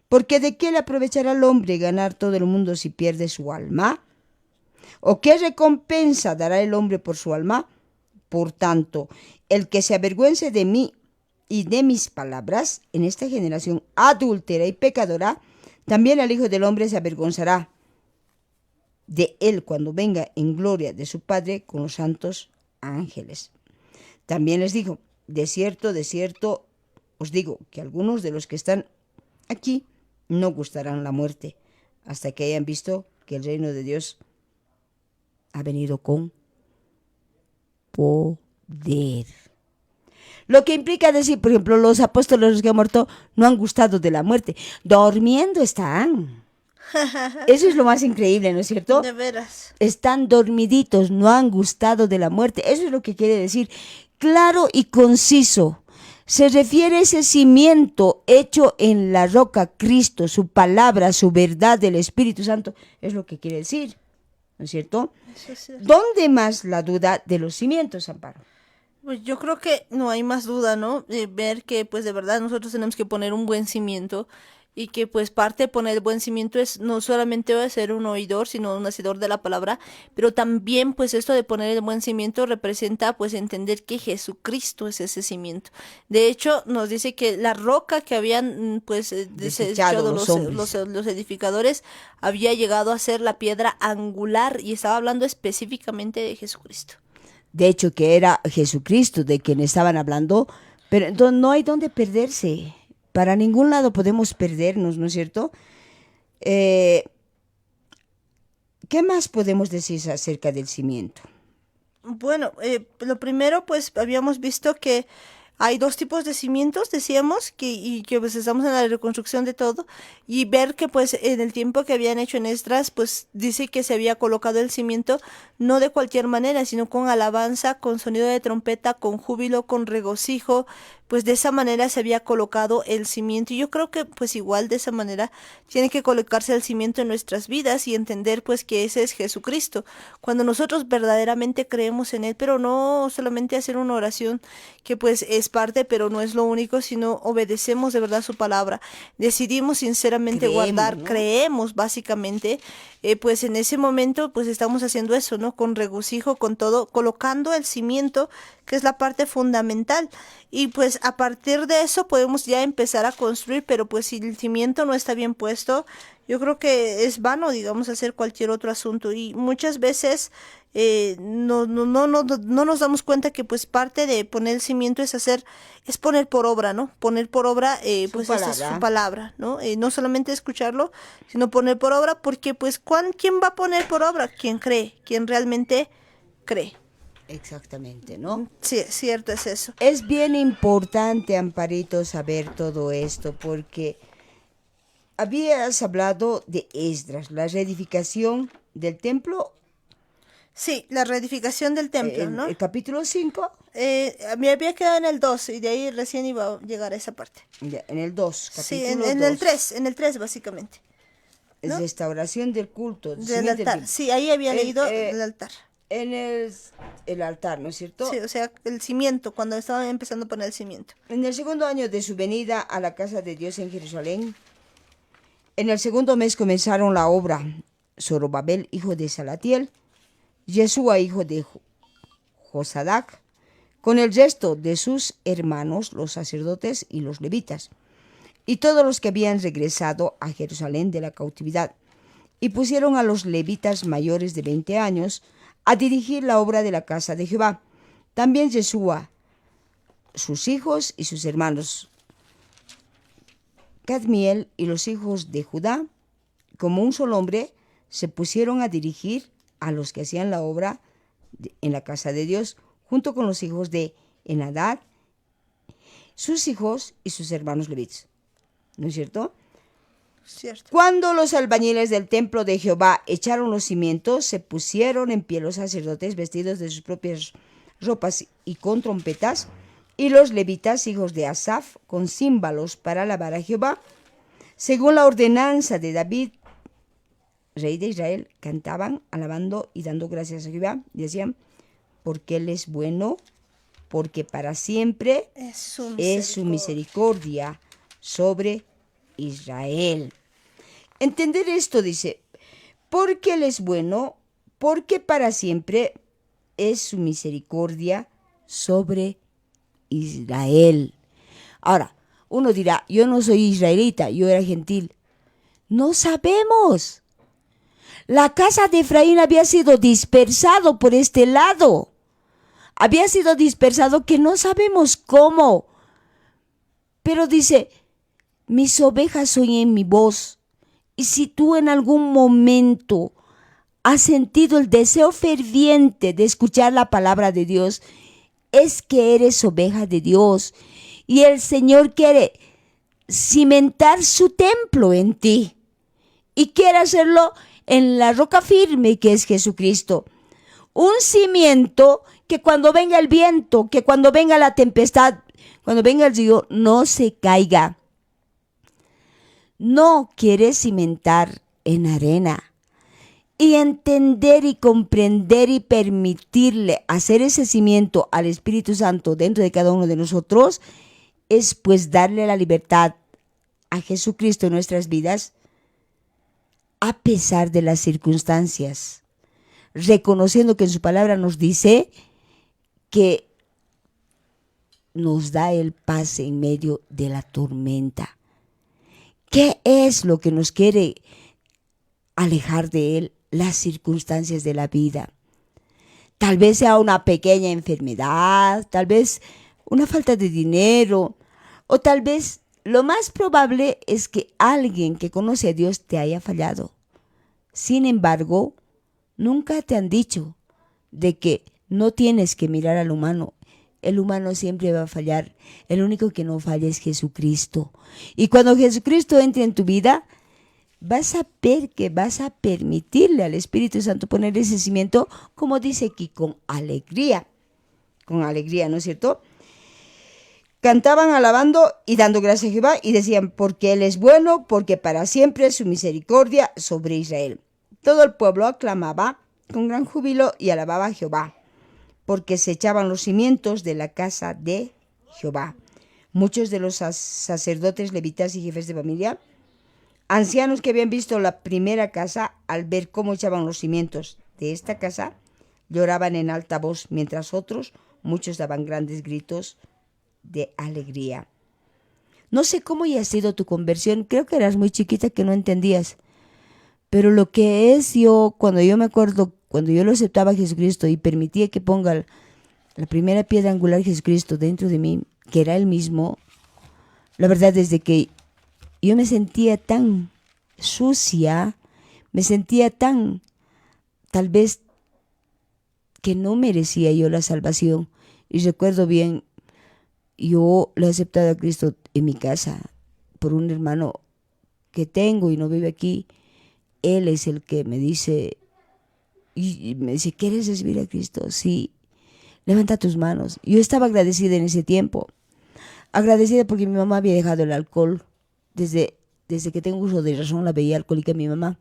Porque ¿de qué le aprovechará al hombre ganar todo el mundo si pierde su alma? ¿O qué recompensa dará el hombre por su alma? Por tanto, el que se avergüence de mí y de mis palabras en esta generación adúltera y pecadora, también el Hijo del Hombre se avergonzará de él cuando venga en gloria de su Padre con los santos ángeles. También les dijo, de cierto os digo que algunos de los que están aquí no gustarán la muerte hasta que hayan visto que el reino de Dios ha venido con poder. Lo que implica decir, por ejemplo, los apóstoles los que han muerto no han gustado de la muerte. Durmiendo están. Eso es lo más increíble, ¿no es cierto? De veras. Están dormiditos, no han gustado de la muerte. Eso es lo que quiere decir. Claro y conciso. Se refiere a ese cimiento hecho en la roca, Cristo, su palabra, su verdad, el Espíritu Santo. Es lo que quiere decir, ¿no es cierto? Eso sí. ¿Dónde más la duda de los cimientos, Amparo? Pues yo creo que no hay más duda, ¿no? Ver que pues de verdad nosotros tenemos que poner un buen cimiento y que pues parte de poner el buen cimiento es no solamente ser un oidor, sino un hacedor de la palabra, pero también pues esto de poner el buen cimiento representa pues entender que Jesucristo es ese cimiento. De hecho, nos dice que la roca que habían pues desechado los edificadores había llegado a ser la piedra angular y estaba hablando específicamente de Jesucristo. De hecho, que era Jesucristo de quien estaban hablando, pero entonces no hay dónde perderse. Para ningún lado podemos perdernos, ¿no es cierto? ¿Qué más podemos decir acerca del cimiento? Bueno, lo primero, pues habíamos visto que hay dos tipos de cimientos, decíamos, y que pues estamos en la reconstrucción de todo, y ver que pues en el tiempo que habían hecho en Esdras, pues dice que se había colocado el cimiento no de cualquier manera, sino con alabanza, con sonido de trompeta, con júbilo, con regocijo, pues de esa manera se había colocado el cimiento. Y yo creo que pues igual de esa manera tiene que colocarse el cimiento en nuestras vidas y entender pues que ese es Jesucristo. Cuando nosotros verdaderamente creemos en Él, pero no solamente hacer una oración que pues es parte, pero no es lo único, sino obedecemos de verdad su palabra. Decidimos sinceramente guardar, ¿no? Creemos básicamente, pues en ese momento pues estamos haciendo eso, ¿no? Con regocijo, con todo, colocando el cimiento, que es la parte fundamental. Y pues a partir de eso podemos ya empezar a construir, pero pues si el cimiento no está bien puesto, yo creo que es vano, digamos, hacer cualquier otro asunto. Y muchas veces no nos damos cuenta que pues parte de poner el cimiento es poner por obra, ¿no? Poner por obra, pues esta es su palabra, ¿no? No solamente escucharlo, sino poner por obra, porque pues ¿quién va a poner por obra? Quien cree, quien realmente cree. Exactamente, ¿no? Sí, cierto es eso. Es bien importante, Amparito, saber todo esto, porque habías hablado de Esdras, la reedificación del templo. Sí, la reedificación del templo, ¿no? El capítulo 5. Me había quedado en el 2 y de ahí recién iba a llegar a esa parte. Ya, en el 2, capítulo sí, en 2. En el 3 básicamente. ¿No? Restauración del culto. Del altar, sí, ahí había leído el altar. En el altar, ¿no es cierto? Sí, o sea, el cimiento, cuando estaban empezando a poner el cimiento. En el segundo año de su venida a la casa de Dios en Jerusalén, en el segundo mes comenzaron la obra Zorobabel, hijo de Salatiel, Yeshua, hijo de Josadac, con el resto de sus hermanos, los sacerdotes y los levitas, y todos los que habían regresado a Jerusalén de la cautividad, y pusieron a los levitas mayores de 20 años a dirigir la obra de la casa de Jehová. También Yeshua, sus hijos y sus hermanos, Cadmiel y los hijos de Judá, como un solo hombre, se pusieron a dirigir a los que hacían la obra en la casa de Dios, junto con los hijos de Enadad, sus hijos y sus hermanos levitas. ¿No es cierto? Cierto. Cuando los albañiles del templo de Jehová echaron los cimientos, se pusieron en pie los sacerdotes vestidos de sus propias ropas y con trompetas, y los levitas, hijos de Asaf, con címbalos para alabar a Jehová. Según la ordenanza de David, rey de Israel, cantaban, alabando y dando gracias a Jehová, y decían, porque Él es bueno, porque para siempre Es su es su misericordia sobre Israel. Entender esto, dice, porque Él es bueno, porque para siempre es su misericordia sobre Israel. Ahora, uno dirá, yo no soy israelita, yo era gentil. No sabemos. La casa de Efraín había sido dispersado por este lado. Había sido dispersado que no sabemos cómo. Pero dice, mis ovejas oyen mi voz. Y si tú en algún momento has sentido el deseo ferviente de escuchar la palabra de Dios, es que eres oveja de Dios. Y el Señor quiere cimentar su templo en ti. Y quiere hacerlo en la roca firme que es Jesucristo. Un cimiento que cuando venga el viento, que cuando venga la tempestad, cuando venga el río, no se caiga. No quiere cimentar en arena. Y entender y comprender y permitirle hacer ese cimiento al Espíritu Santo dentro de cada uno de nosotros es pues darle la libertad a Jesucristo en nuestras vidas a pesar de las circunstancias, reconociendo que en su palabra nos dice que nos da el paz en medio de la tormenta. ¿Qué es lo que nos quiere alejar de Él? Las circunstancias de la vida. Tal vez sea una pequeña enfermedad, tal vez una falta de dinero, o tal vez lo más probable es que alguien que conoce a Dios te haya fallado. Sin embargo, nunca te han dicho de que no tienes que mirar al humano. El humano siempre va a fallar. El único que no falla es Jesucristo. Y cuando Jesucristo entre en tu vida, vas a ver que vas a permitirle al Espíritu Santo poner ese cimiento, como dice aquí, con alegría. Con alegría, ¿no es cierto? Cantaban alabando y dando gracias a Jehová y decían, porque Él es bueno, porque para siempre es su misericordia sobre Israel. Todo el pueblo aclamaba con gran júbilo y alababa a Jehová, porque se echaban los cimientos de la casa de Jehová. Muchos de los sacerdotes, levitas y jefes de familia, ancianos que habían visto la primera casa, al ver cómo echaban los cimientos de esta casa, lloraban en alta voz, mientras otros, muchos daban grandes gritos de alegría. No sé cómo haya sido tu conversión, creo que eras muy chiquita que no entendías, pero lo que es yo, cuando yo me acuerdo, cuando yo lo aceptaba a Jesucristo y permitía que ponga la primera piedra angular Jesucristo dentro de mí, que era Él mismo, la verdad es de que yo me sentía tan sucia, me sentía tan, tal vez, que no merecía yo la salvación. Y recuerdo bien, yo le he aceptado a Cristo en mi casa por un hermano que tengo y no vive aquí. Él es el que me dice, y me dice, ¿quieres recibir a Cristo? Sí, levanta tus manos. Yo estaba agradecida en ese tiempo, agradecida porque mi mamá había dejado el alcohol. Desde que tengo uso de razón la veía alcohólica a mi mamá.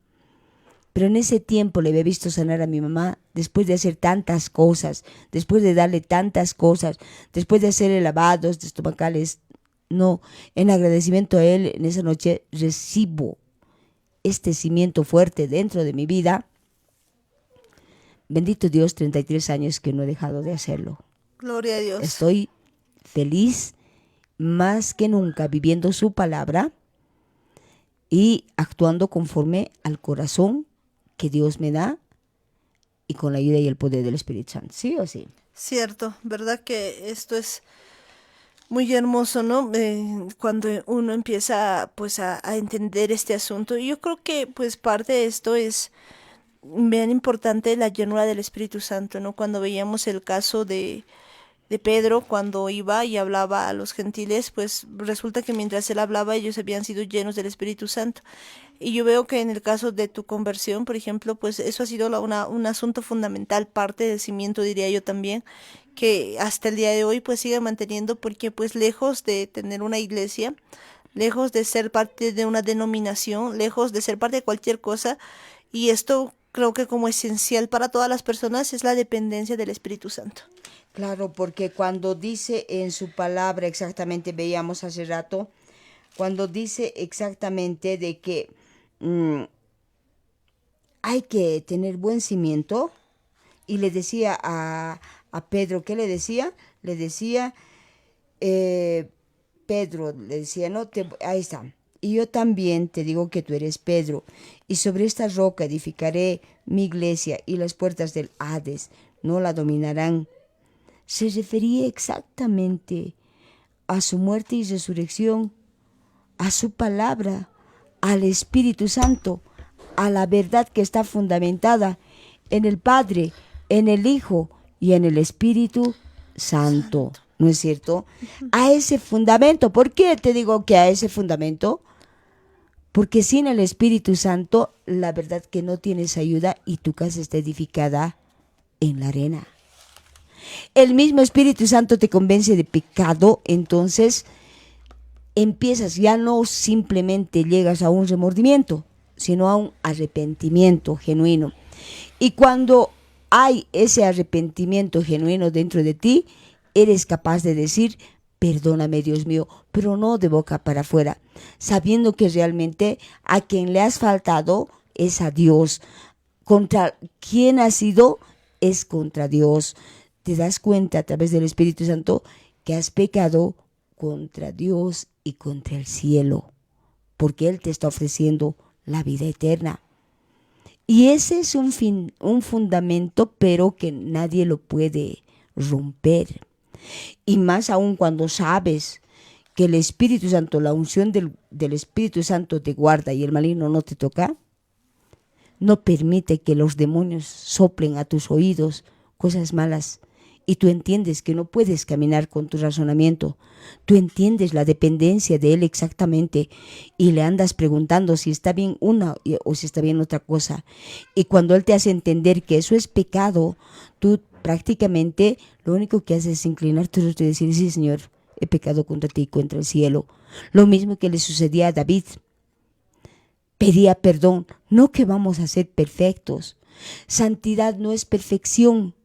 Pero en ese tiempo le había visto sanar a mi mamá después de hacer tantas cosas, después de darle tantas cosas, después de hacerle lavados de estomacales. No, en agradecimiento a Él, en esa noche recibo este cimiento fuerte dentro de mi vida. Bendito Dios, 33 años que no he dejado de hacerlo. Gloria a Dios. Estoy feliz más que nunca viviendo su palabra y actuando conforme al corazón que Dios me da y con la ayuda y el poder del Espíritu Santo. ¿Sí o sí? Cierto, ¿verdad que esto es muy hermoso, ¿no? Cuando uno empieza pues a entender este asunto. Y yo creo que pues parte de esto es bien importante la llenura del Espíritu Santo, ¿no? Cuando veíamos el caso de Pedro, cuando iba y hablaba a los gentiles, pues resulta que mientras él hablaba ellos habían sido llenos del Espíritu Santo. Y yo veo que en el caso de tu conversión, por ejemplo, pues eso ha sido un asunto fundamental, parte del cimiento, diría yo también, que hasta el día de hoy pues sigue manteniendo, porque pues lejos de tener una iglesia, lejos de ser parte de una denominación, lejos de ser parte de cualquier cosa, y esto creo que como esencial para todas las personas es la dependencia del Espíritu Santo. Claro, porque cuando dice en su palabra exactamente, veíamos hace rato, cuando dice exactamente de que mm, hay que tener buen cimiento, y le decía a Pedro, ¿qué le decía? Le decía, eh, Pedro, le decía, no, ahí está. Y yo también te digo que tú eres Pedro, y sobre esta roca edificaré mi iglesia, y las puertas del Hades no la dominarán. Se refería exactamente a su muerte y resurrección, a su palabra, al Espíritu Santo, a la verdad que está fundamentada en el Padre, en el Hijo y en el Espíritu Santo. ¿No es cierto? A ese fundamento. ¿Por qué te digo que a ese fundamento? Porque sin el Espíritu Santo, la verdad que no tienes ayuda y tu casa está edificada en la arena. El mismo Espíritu Santo te convence de pecado, entonces empiezas, ya no simplemente llegas a un remordimiento, sino a un arrepentimiento genuino. Y cuando hay ese arrepentimiento genuino dentro de ti, eres capaz de decir, perdóname Dios mío, pero no de boca para afuera, sabiendo que realmente a quien le has faltado es a Dios. Contra quien has sido es contra Dios. Te das cuenta a través del Espíritu Santo que has pecado contra Dios y contra el cielo, porque Él te está ofreciendo la vida eterna. Y ese es un fundamento, pero que nadie lo puede romper. Y más aún cuando sabes que el Espíritu Santo, la unción del Espíritu Santo te guarda y el maligno no te toca, no permite que los demonios soplen a tus oídos cosas malas. Y tú entiendes que no puedes caminar con tu razonamiento. Tú entiendes la dependencia de Él exactamente y le andas preguntando si está bien una o si está bien otra cosa. Y cuando Él te hace entender que eso es pecado, tú prácticamente lo único que haces es inclinar tu rostro y decir, sí Señor, he pecado contra ti y contra el cielo. Lo mismo que le sucedía a David. Pedía perdón, no que vamos a ser perfectos. Santidad no es perfección.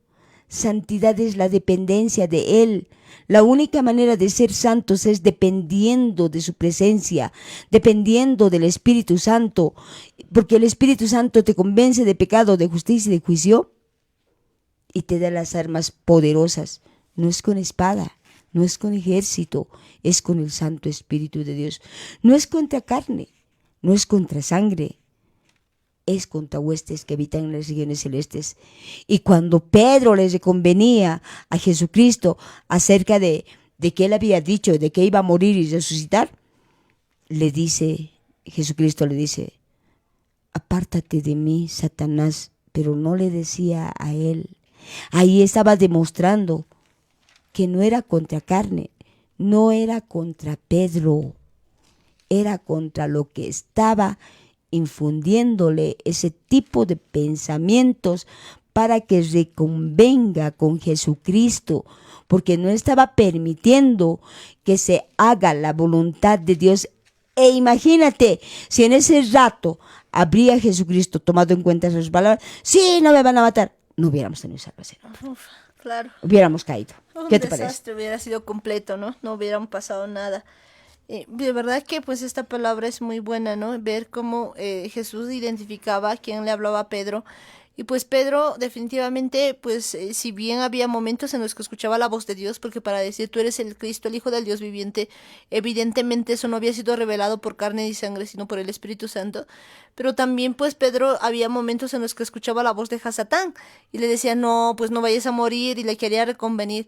Santidad es la dependencia de Él. La única manera de ser santos es dependiendo de su presencia, dependiendo del Espíritu Santo, porque el Espíritu Santo te convence de pecado, de justicia y de juicio y te da las armas poderosas. No es con espada, no es con ejército, es con el Santo Espíritu de Dios. No es contra carne, no es contra sangre, es contra huestes que habitan en las regiones celestes. Y cuando Pedro les reconvenía a Jesucristo acerca de que él había dicho, de que iba a morir y resucitar, Jesucristo le dice, apártate de mí, Satanás, pero no le decía a él. Ahí estaba demostrando que no era contra carne, no era contra Pedro, era contra lo que estaba infundiéndole ese tipo de pensamientos para que reconvenga con Jesucristo, porque no estaba permitiendo que se haga la voluntad de Dios. E imagínate, si en ese rato habría Jesucristo tomado en cuenta sus palabras, sí, no me van a matar, no hubiéramos tenido salvación. Uf, claro. Hubiéramos caído. Un ¿Qué te parece? desastre hubiera sido completo, ¿no? No hubieran pasado nada. De verdad que pues esta palabra es muy buena, ¿no? Ver cómo Jesús identificaba a quién le hablaba a Pedro. Y pues Pedro definitivamente, pues si bien había momentos en los que escuchaba la voz de Dios, porque para decir tú eres el Cristo, el Hijo del Dios viviente, evidentemente eso no había sido revelado por carne y sangre, sino por el Espíritu Santo. Pero también pues Pedro había momentos en los que escuchaba la voz de Hasatán y le decía, no, pues no vayas a morir y le quería reconvenir.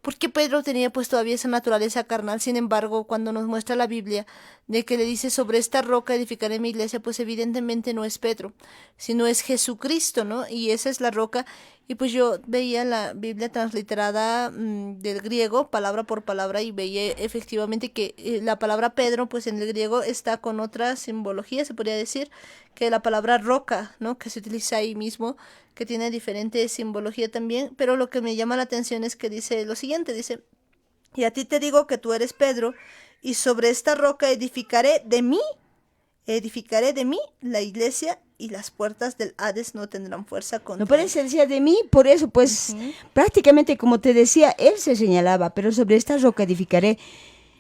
Porque Pedro tenía pues todavía esa naturaleza carnal. Sin embargo, cuando nos muestra la Biblia de que le dice sobre esta roca edificaré mi iglesia, pues evidentemente no es Pedro, sino es Jesucristo, ¿no? Y esa es la roca. Y pues yo veía la Biblia transliterada del griego, palabra por palabra, y veía efectivamente que la palabra Pedro, pues en el griego está con otra simbología, se podría decir, que la palabra roca, ¿no? Que se utiliza ahí mismo, que tiene diferente simbología también. Pero lo que me llama la atención es que dice lo siguiente, dice, y a ti te digo que tú eres Pedro, y sobre esta roca edificaré de mí la iglesia, y las puertas del Hades no tendrán fuerza contra No puede ser decía de mí, por eso pues prácticamente como te decía, él se señalaba, pero sobre esta roca edificaré,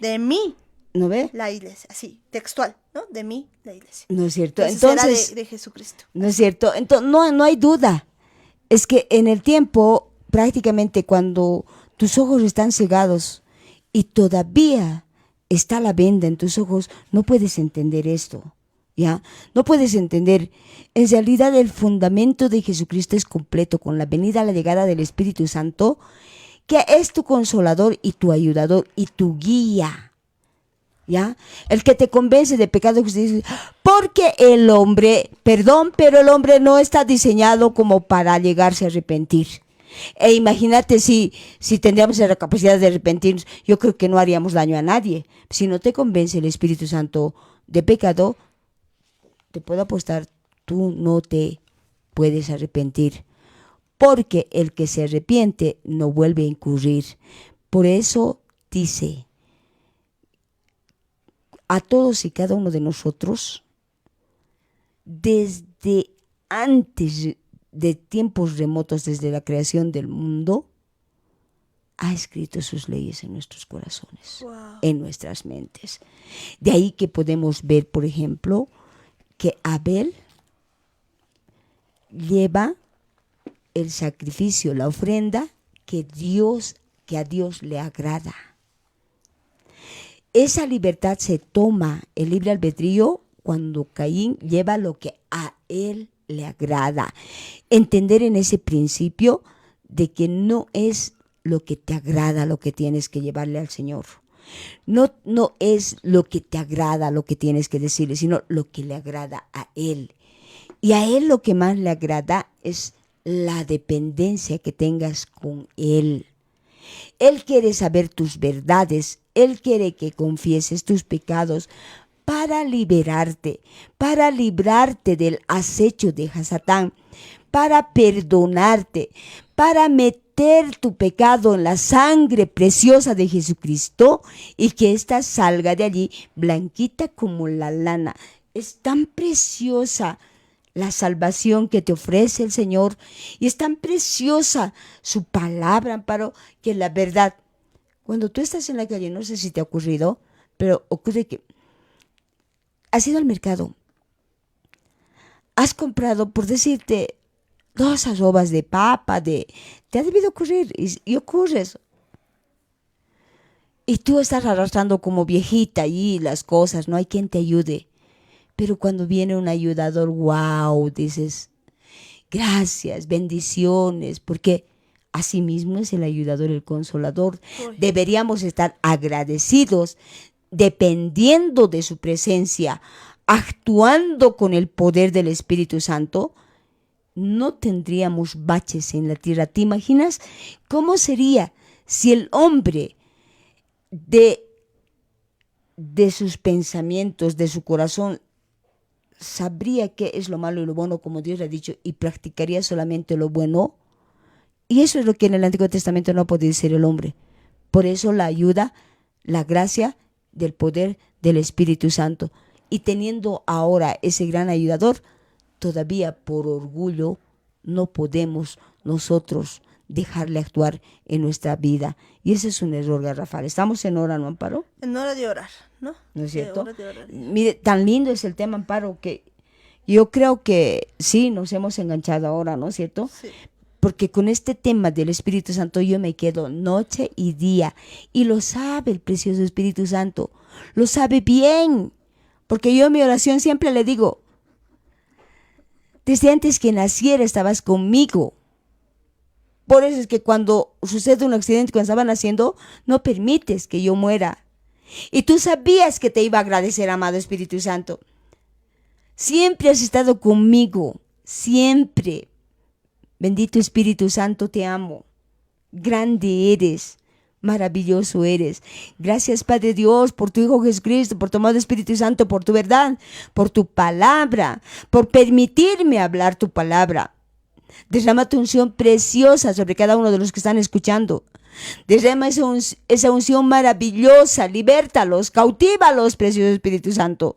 de mí ¿no ve? la iglesia, así, textual, ¿no? De mí la iglesia. No es cierto, Entonces entonces, será de Jesucristo. no es cierto, entonces no hay duda, es que en el tiempo prácticamente cuando tus ojos están cegados y todavía está la venda en tus ojos, no puedes entender esto. ¿Ya? No puedes entender. En realidad el fundamento de Jesucristo es completo con la venida, la llegada del Espíritu Santo, que es tu consolador y tu ayudador y tu guía. ¿Ya? El que te convence de pecado y justicia. Porque el hombre, perdón, pero el hombre no está diseñado como para llegarse a arrepentir. E imagínate si tendríamos la capacidad de arrepentirnos, yo creo que no haríamos daño a nadie. Si no te convence el Espíritu Santo de pecado, te puedo apostar, tú no te puedes arrepentir, porque el que se arrepiente no vuelve a incurrir. Por eso dice, a todos y cada uno de nosotros, desde antes de tiempos remotos, desde la creación del mundo, ha escrito sus leyes en nuestros corazones, en nuestras mentes. De ahí que podemos ver, por ejemplo, que Abel lleva el sacrificio, la ofrenda que a Dios le agrada. Esa libertad se toma, el libre albedrío, cuando Caín lleva lo que a él le agrada. Entender en ese principio de que no es lo que te agrada lo que tienes que llevarle al Señor. No es lo que te agrada lo que tienes que decirle, sino lo que le agrada a Él. Y a Él lo que más le agrada es la dependencia que tengas con Él. Él quiere saber tus verdades, Él quiere que confieses tus pecados para liberarte, para librarte del acecho de Satán, para perdonarte, para meter tu pecado en la sangre preciosa de Jesucristo y que ésta salga de allí blanquita como la lana. Es tan preciosa la salvación que te ofrece el Señor y es tan preciosa su palabra, Amparo, que la verdad, cuando tú estás en la calle, no sé si te ha ocurrido, pero ocurre que has ido al mercado, has comprado, por decirte, 2 arrobas de papa, te ha debido ocurrir y ocurre eso. Y tú estás arrastrando como viejita allí las cosas, no hay quien te ayude. Pero cuando viene un ayudador, wow, dices, gracias, bendiciones, porque así mismo es el ayudador, el consolador. Deberíamos estar agradecidos, dependiendo de su presencia, actuando con el poder del Espíritu Santo. No tendríamos baches en la tierra. ¿Te imaginas cómo sería si el hombre de sus pensamientos, de su corazón, sabría qué es lo malo y lo bueno, como Dios le ha dicho, y practicaría solamente lo bueno? Y eso es lo que en el Antiguo Testamento no podía decir el hombre. Por eso la ayuda, la gracia del poder del Espíritu Santo. Y teniendo ahora ese gran ayudador, todavía por orgullo no podemos nosotros dejarle actuar en nuestra vida. Y ese es un error garrafal. Estamos en hora, ¿no, Amparo? En hora de orar, ¿no? ¿No es cierto? De orar. Mire, tan lindo es el tema, Amparo, que yo creo que sí, nos hemos enganchado ahora, ¿no es cierto? Sí. Porque con este tema del Espíritu Santo yo me quedo noche y día. Y lo sabe el precioso Espíritu Santo. Lo sabe bien. Porque yo en mi oración siempre le digo, desde antes que naciera estabas conmigo. Por eso es que cuando sucede un accidente, cuando estaba naciendo, no permites que yo muera. Y tú sabías que te iba a agradecer, amado Espíritu Santo. Siempre has estado conmigo, siempre. Bendito Espíritu Santo, te amo. Grande eres, maravilloso eres. Gracias, Padre Dios, por tu Hijo Jesucristo, por tu amado Espíritu Santo, por tu verdad, por tu palabra, por permitirme hablar tu palabra. Derrama tu unción preciosa sobre cada uno de los que están escuchando. Derrama esa unción maravillosa, libértalos, cautívalos, precioso Espíritu Santo.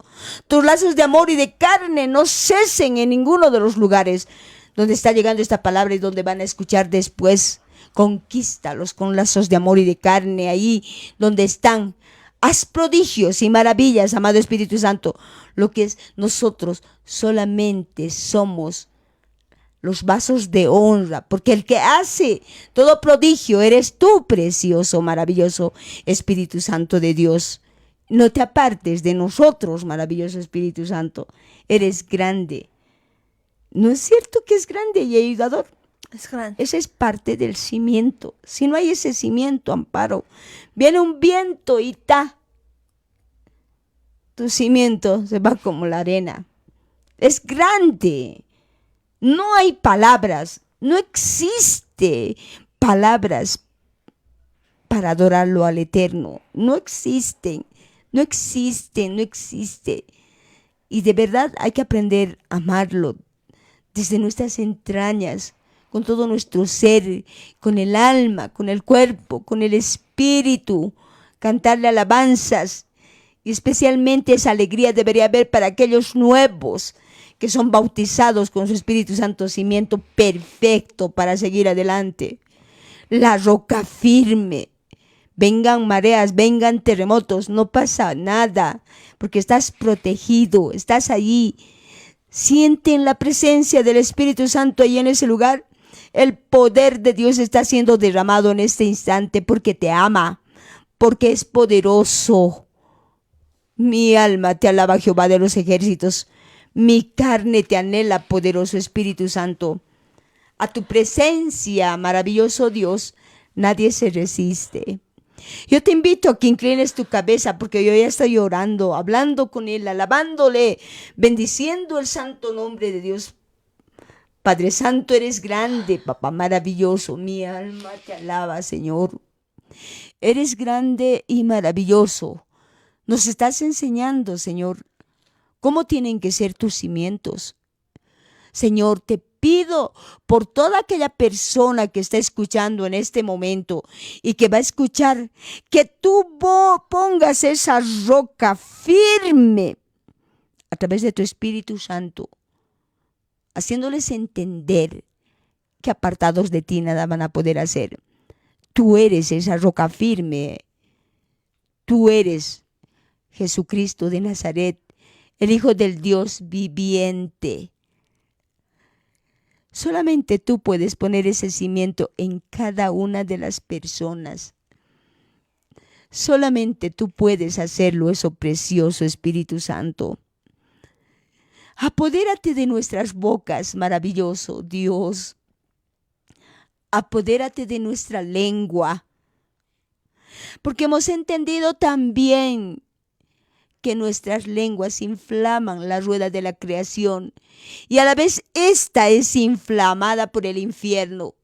Tus lazos de amor y de carne no cesen en ninguno de los lugares donde está llegando esta palabra y donde van a escuchar después. Conquístalos con lazos de amor y de carne ahí donde están. Haz prodigios y maravillas, amado Espíritu Santo. Lo que es nosotros solamente somos los vasos de honra, porque el que hace todo prodigio eres tú, precioso, maravilloso Espíritu Santo de Dios. No te apartes de nosotros, maravilloso Espíritu Santo. Eres grande. ¿No es cierto que es grande y ayudador? Es grande. Ese es parte del cimiento. Si no hay ese cimiento, Amparo, viene un viento y tu cimiento se va como la arena. Es grande. No hay palabras, no existe palabras para adorarlo al Eterno. No existen. Y de verdad hay que aprender a amarlo desde nuestras entrañas, con todo nuestro ser, con el alma, con el cuerpo, con el espíritu, cantarle alabanzas. Y especialmente esa alegría debería haber para aquellos nuevos que son bautizados con su Espíritu Santo, cimiento perfecto para seguir adelante. La roca firme. Vengan mareas, vengan terremotos, no pasa nada, porque estás protegido, estás allí. Sienten la presencia del Espíritu Santo ahí en ese lugar. El poder de Dios está siendo derramado en este instante porque te ama, porque es poderoso. Mi alma te alaba, Jehová de los ejércitos. Mi carne te anhela, poderoso Espíritu Santo. A tu presencia, maravilloso Dios, nadie se resiste. Yo te invito a que inclines tu cabeza porque yo ya estoy orando, hablando con Él, alabándole, bendiciendo el santo nombre de Dios. Padre Santo, eres grande, Papá maravilloso. Mi alma te alaba, Señor. Eres grande y maravilloso. Nos estás enseñando, Señor, cómo tienen que ser tus cimientos. Señor, te pido por toda aquella persona que está escuchando en este momento y que va a escuchar, que tú pongas esa roca firme a través de tu Espíritu Santo, haciéndoles entender que apartados de ti nada van a poder hacer. Tú eres esa roca firme. Tú eres Jesucristo de Nazaret, el Hijo del Dios viviente. Solamente tú puedes poner ese cimiento en cada una de las personas. Solamente tú puedes hacerlo, eso precioso Espíritu Santo. Apodérate de nuestras bocas, maravilloso Dios. Apodérate de nuestra lengua. Porque hemos entendido también que nuestras lenguas inflaman la rueda de la creación y a la vez esta es inflamada por el infierno.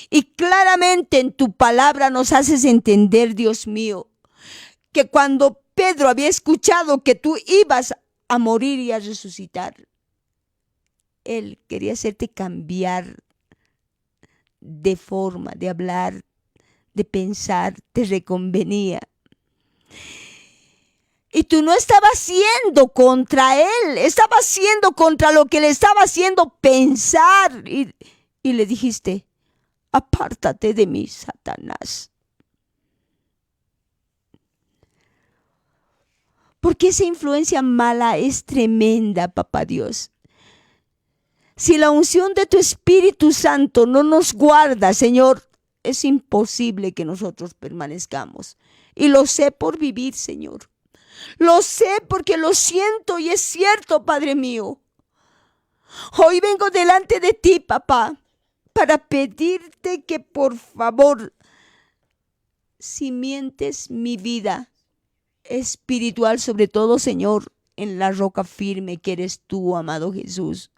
Y claramente en tu palabra nos haces entender, Dios mío, que cuando Pedro había escuchado que tú ibas a morir y a resucitar, él quería hacerte cambiar de forma, de hablar, de pensar, te reconvenía. Y tú no estabas siendo contra él, estabas siendo contra lo que le estaba haciendo pensar. Y le dijiste, apártate de mí, Satanás. Porque esa influencia mala es tremenda, Papá Dios. Si la unción de tu Espíritu Santo no nos guarda, Señor, es imposible que nosotros permanezcamos. Y lo sé por vivir, Señor. Lo sé porque lo siento y es cierto, Padre mío. Hoy vengo delante de ti, papá, para pedirte que por favor cimientes mi vida espiritual, sobre todo, Señor, en la roca firme que eres tú, amado Jesús.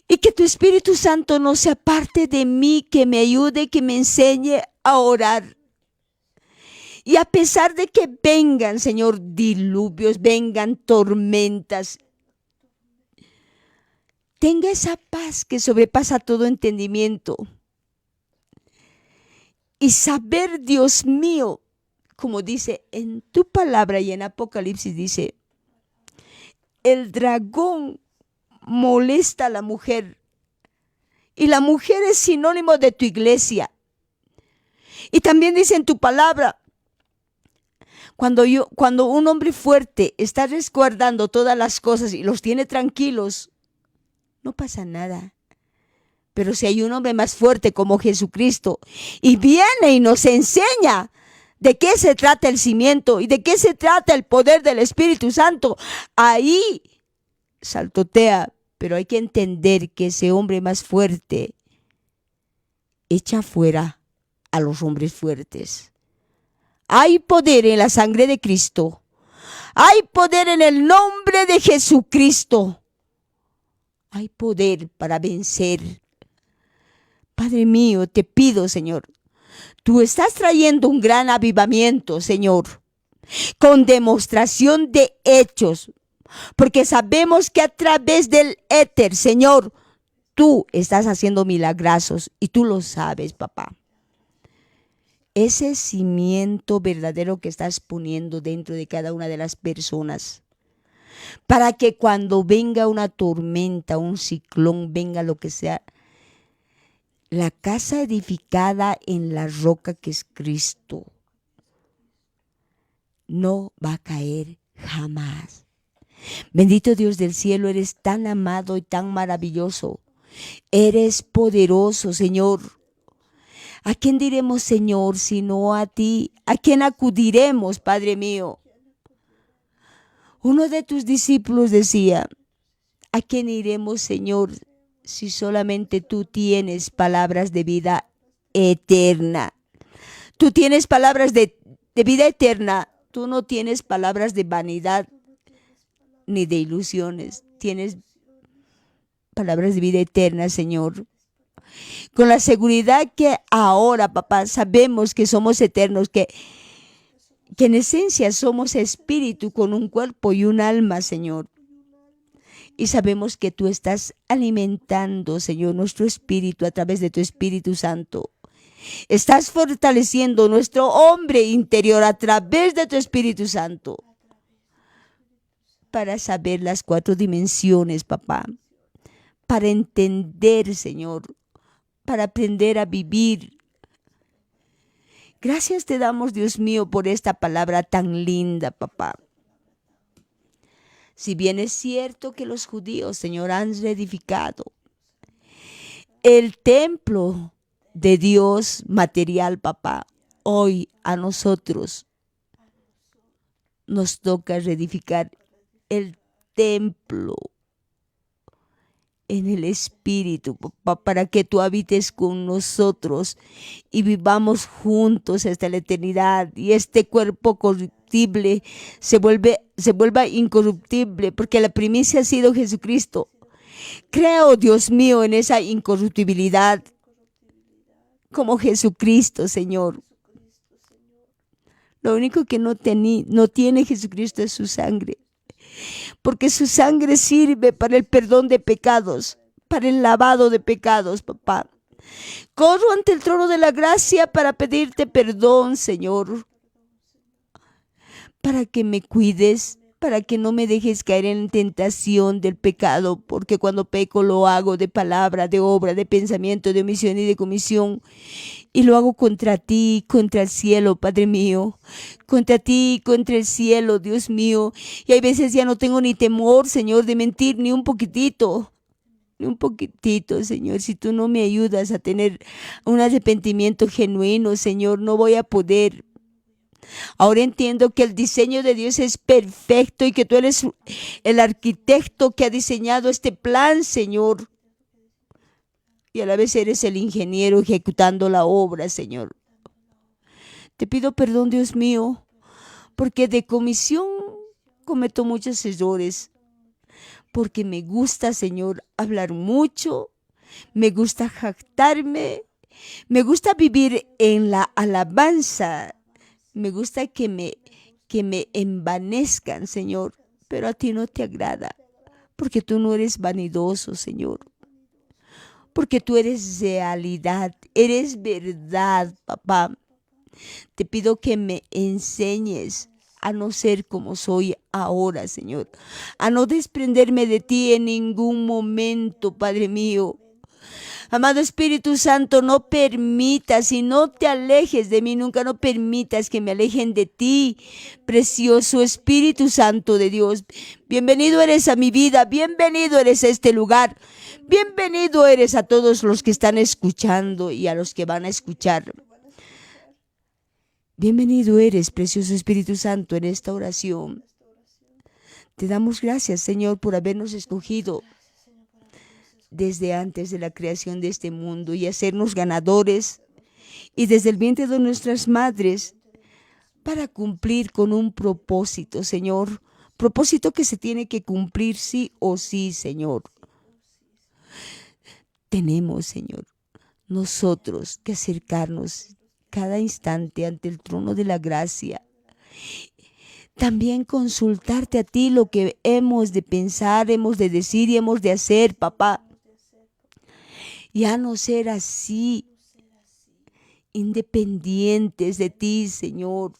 Y que tu Espíritu Santo no se aparte de mí, que me ayude, que me enseñe a orar. Y a pesar de que vengan, Señor, diluvios, vengan tormentas, tenga esa paz que sobrepasa todo entendimiento. Y saber, Dios mío, como dice en tu palabra y en Apocalipsis, dice, el dragón molesta a la mujer. Y la mujer es sinónimo de tu iglesia. Y también dice en tu palabra, cuando un hombre fuerte está resguardando todas las cosas y los tiene tranquilos, no pasa nada. Pero si hay un hombre más fuerte como Jesucristo y viene y nos enseña de qué se trata el cimiento y de qué se trata el poder del Espíritu Santo, ahí saltotea. Pero hay que entender que ese hombre más fuerte echa fuera a los hombres fuertes. Hay poder en la sangre de Cristo. Hay poder en el nombre de Jesucristo. Hay poder para vencer. Padre mío, te pido, Señor, tú estás trayendo un gran avivamiento, Señor, con demostración de hechos, porque sabemos que a través del éter, Señor, tú estás haciendo milagrazos y tú lo sabes, papá. Ese cimiento verdadero que estás poniendo dentro de cada una de las personas, para que cuando venga una tormenta, un ciclón, venga lo que sea, la casa edificada en la roca que es Cristo no va a caer jamás. Bendito Dios del cielo, eres tan amado y tan maravilloso. Eres poderoso, Señor. ¿A quién diremos, Señor, sino a ti? ¿A quién acudiremos, Padre mío? Uno de tus discípulos decía, ¿a quién iremos, Señor, si solamente tú tienes palabras de vida eterna? Tú tienes palabras de vida eterna. Tú no tienes palabras de vanidad ni de ilusiones. Tienes palabras de vida eterna, Señor. Con la seguridad que ahora, papá, sabemos que somos eternos, que en esencia somos espíritu con un cuerpo y un alma, Señor. Y sabemos que tú estás alimentando, Señor, nuestro espíritu a través de tu Espíritu Santo. Estás fortaleciendo nuestro hombre interior a través de tu Espíritu Santo. Para saber las 4 dimensiones, papá. Para entender, Señor. Para aprender a vivir. Gracias te damos, Dios mío, por esta palabra tan linda, papá. Si bien es cierto que los judíos, Señor, han reedificado el templo de Dios material, papá, hoy a nosotros nos toca reedificar el templo en el Espíritu, papá, para que tú habites con nosotros y vivamos juntos hasta la eternidad y este cuerpo corruptible se vuelva incorruptible, porque la primicia ha sido Jesucristo. Creo, Dios mío, en esa incorruptibilidad como Jesucristo, Señor. Lo único que no tiene Jesucristo es su sangre, porque su sangre sirve para el perdón de pecados, para el lavado de pecados, papá. Corro ante el trono de la gracia para pedirte perdón, Señor, para que me cuides, para que no me dejes caer en tentación del pecado, porque cuando peco lo hago de palabra, de obra, de pensamiento, de omisión y de comisión, y lo hago contra ti, contra el cielo, Padre mío, contra ti, contra el cielo, Dios mío, y hay veces ya no tengo ni temor, Señor, de mentir ni un poquitito, Señor. Si tú no me ayudas a tener un arrepentimiento genuino, Señor, no voy a poder. Ahora entiendo que el diseño de Dios es perfecto y que tú eres el arquitecto que ha diseñado este plan, Señor. Y a la vez eres el ingeniero ejecutando la obra, Señor. Te pido perdón, Dios mío, porque de comisión cometo muchos errores. Porque me gusta, Señor, hablar mucho, me gusta jactarme, me gusta vivir en la alabanza. Me gusta que me envanezcan, Señor, pero a ti no te agrada, porque tú no eres vanidoso, Señor. Porque tú eres realidad, eres verdad, papá. Te pido que me enseñes a no ser como soy ahora, Señor. A no desprenderme de ti en ningún momento, Padre mío. Amado Espíritu Santo, no permitas y no te alejes de mí, nunca no permitas que me alejen de ti, precioso Espíritu Santo de Dios. Bienvenido eres a mi vida, bienvenido eres a este lugar, bienvenido eres a todos los que están escuchando y a los que van a escuchar. Bienvenido eres, precioso Espíritu Santo, en esta oración. Te damos gracias, Señor, por habernos escogido desde antes de la creación de este mundo y hacernos ganadores y desde el vientre de nuestras madres para cumplir con un propósito, Señor. Propósito que se tiene que cumplir sí o sí, Señor. Tenemos, Señor, nosotros que acercarnos cada instante ante el trono de la gracia. También consultarte a ti lo que hemos de pensar, hemos de decir y hemos de hacer, papá. Y a no ser así, independientes de ti, Señor.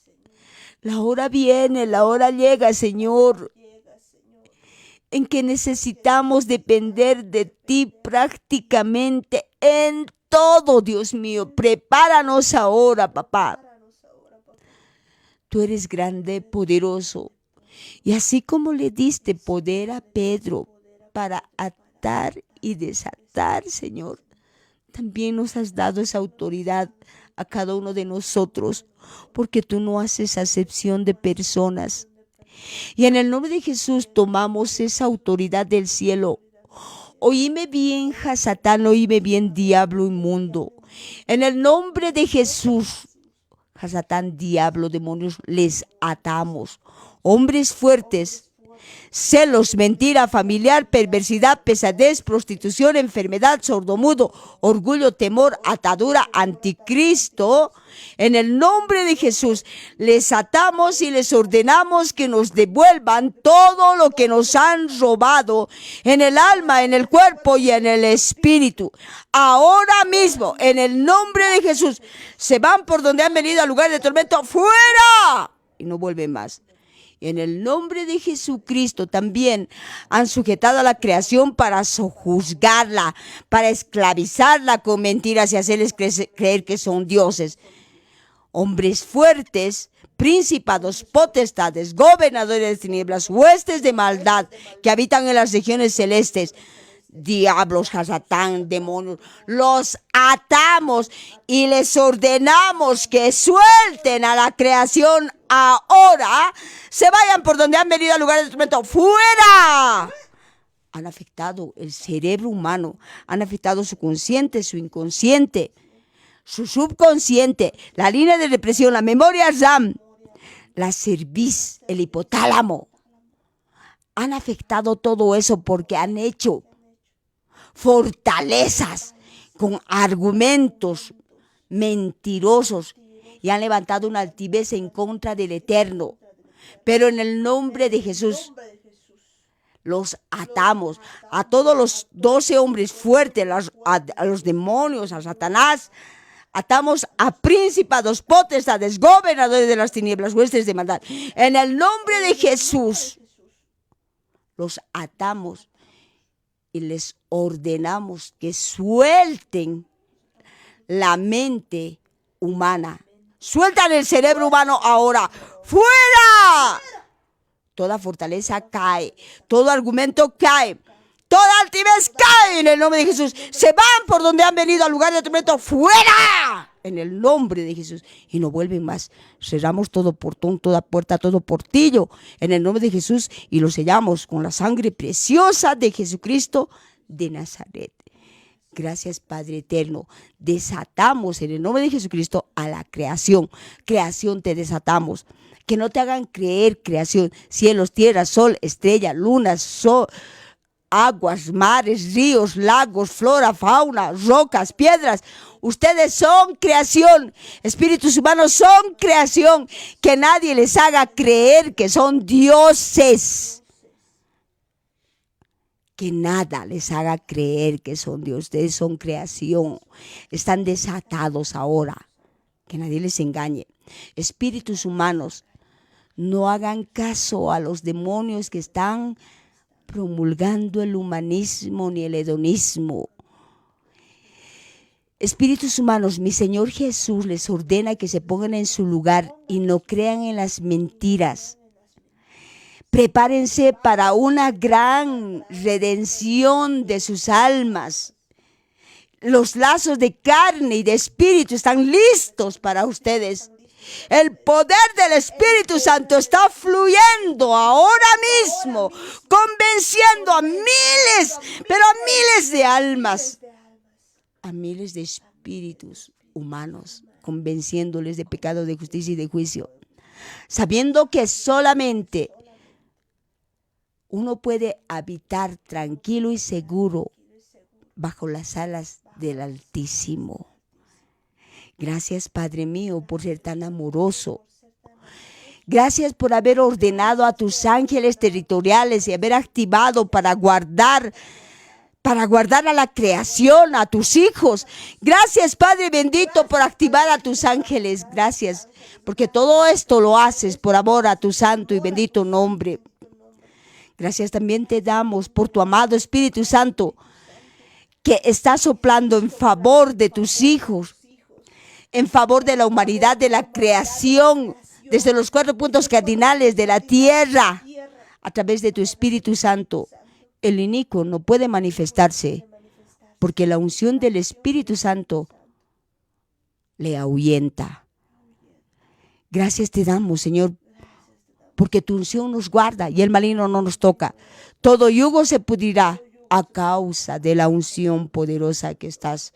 La hora viene, la hora llega, Señor, en que necesitamos depender de ti prácticamente en todo, Dios mío. Prepáranos ahora, papá. Tú eres grande, poderoso. Y así como le diste poder a Pedro para atar y desatar, Señor, también nos has dado esa autoridad a cada uno de nosotros, porque tú no haces acepción de personas. Y en el nombre de Jesús tomamos esa autoridad del cielo. Oíme bien, Satán, oíme bien, diablo inmundo. En el nombre de Jesús, Satán, diablo, demonios, les atamos. Hombres fuertes, celos, mentira familiar, perversidad, pesadez, prostitución, enfermedad, sordomudo, orgullo, temor, atadura, anticristo. En el nombre de Jesús les atamos y les ordenamos que nos devuelvan todo lo que nos han robado en el alma, en el cuerpo y en el espíritu. Ahora mismo, en el nombre de Jesús, se van por donde han venido al lugar de tormento, ¡fuera! Y no vuelven más. En el nombre de Jesucristo también han sujetado a la creación para sojuzgarla, para esclavizarla con mentiras y hacerles creer que son dioses. Hombres fuertes, principados, potestades, gobernadores de tinieblas, huestes de maldad que habitan en las regiones celestes. Diablos, Satán, demonios, los atamos y les ordenamos que suelten a la creación ahora, se vayan por donde han venido al lugar de tormento, ¡fuera! Han afectado el cerebro humano, han afectado su consciente, su inconsciente, su subconsciente, la línea de represión, la memoria RAM, la cerviz, el hipotálamo. Han afectado todo eso porque han hecho fortalezas con argumentos mentirosos y han levantado una altivez en contra del Eterno. Pero en el nombre de Jesús los atamos a todos los 12 hombres fuertes, a los demonios, a Satanás. Atamos a principados, potestades, gobernadores de las tinieblas, huestes de maldad. En el nombre de Jesús los atamos y les ordenamos que suelten la mente humana. Sueltan el cerebro humano ahora. ¡Fuera! Toda fortaleza cae. Todo argumento cae. Toda altivez cae en el nombre de Jesús. Se van por donde han venido al lugar de tormento. ¡Fuera! En el nombre de Jesús. Y no vuelven más. Cerramos todo portón, toda puerta, todo portillo. En el nombre de Jesús. Y lo sellamos con la sangre preciosa de Jesucristo de Nazaret. Gracias, Padre eterno. Desatamos en el nombre de Jesucristo a la creación. Creación, te desatamos. Que no te hagan creer, creación, cielos, tierra, sol, estrella, luna, sol, aguas, mares, ríos, lagos, flora, fauna, rocas, piedras. Ustedes son creación. Espíritus humanos son creación. Que nadie les haga creer que son dioses. Que nada les haga creer que son de ustedes, son creación. Están desatados ahora. Que nadie les engañe. Espíritus humanos, no hagan caso a los demonios que están promulgando el humanismo ni el hedonismo. Espíritus humanos, mi Señor Jesús les ordena que se pongan en su lugar y no crean en las mentiras. Prepárense para una gran redención de sus almas. Los lazos de carne y de espíritu están listos para ustedes. El poder del Espíritu Santo está fluyendo ahora mismo, convenciendo a miles, pero a miles de almas, a miles de espíritus humanos, convenciéndoles de pecado, de justicia y de juicio, sabiendo que solamente uno puede habitar tranquilo y seguro bajo las alas del Altísimo. Gracias, Padre mío, por ser tan amoroso. Gracias por haber ordenado a tus ángeles territoriales y haber activado para guardar a la creación, a tus hijos. Gracias, Padre bendito, por activar a tus ángeles. Gracias, porque todo esto lo haces por amor a tu santo y bendito nombre. Gracias también te damos por tu amado Espíritu Santo, que está soplando en favor de tus hijos, en favor de la humanidad, de la creación, desde los 4 puntos cardinales de la tierra, a través de tu Espíritu Santo. El inicuo no puede manifestarse, porque la unción del Espíritu Santo le ahuyenta. Gracias te damos, Señor, porque tu unción nos guarda y el maligno no nos toca. Todo yugo se pudrirá a causa de la unción poderosa que estás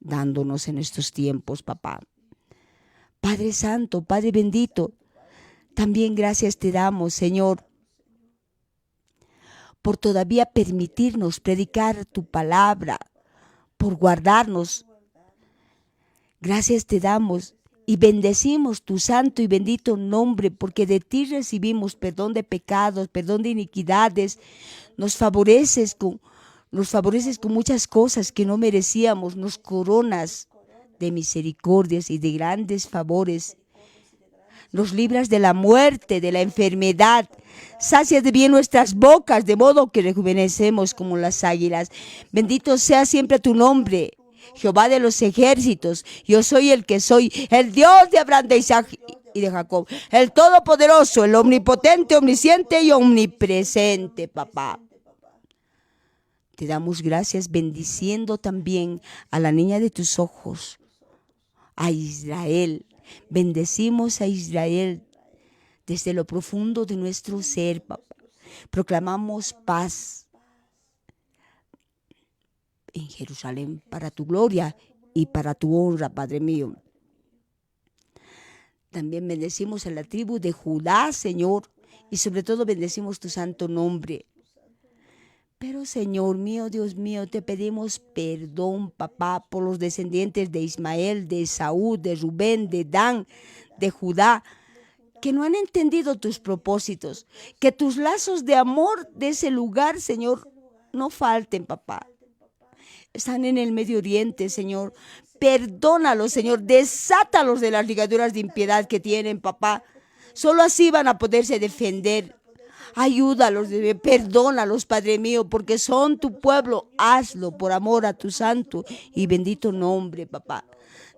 dándonos en estos tiempos, papá. Padre Santo, Padre bendito, también gracias te damos, Señor, por todavía permitirnos predicar tu palabra, por guardarnos. Gracias te damos y bendecimos tu santo y bendito nombre, porque de ti recibimos perdón de pecados, perdón de iniquidades. Nos favoreces con muchas cosas que no merecíamos, nos coronas de misericordias y de grandes favores. Nos libras de la muerte, de la enfermedad. Sacias de bien nuestras bocas, de modo que rejuvenecemos como las águilas. Bendito sea siempre tu nombre, Jehová de los ejércitos. Yo soy el que soy, el Dios de Abraham, de Isaac y de Jacob, el Todopoderoso, el Omnipotente, Omnisciente y Omnipresente, papá. Te damos gracias bendiciendo también a la niña de tus ojos, a Israel. Bendecimos a Israel desde lo profundo de nuestro ser, papá. Proclamamos paz en Jerusalén para tu gloria y para tu honra, Padre mío. También bendecimos a la tribu de Judá, Señor, y sobre todo bendecimos tu santo nombre. Pero, Señor mío, Dios mío, te pedimos perdón, papá, por los descendientes de Ismael, de Esaú, de Rubén, de Dan, de Judá, que no han entendido tus propósitos. Que tus lazos de amor de ese lugar, Señor, no falten, papá. Están en el Medio Oriente, Señor. Perdónalos, Señor. Desátalos de las ligaduras de impiedad que tienen, papá. Solo así van a poderse defender. Ayúdalos, perdónalos, Padre mío, porque son tu pueblo. Hazlo por amor a tu santo y bendito nombre, papá.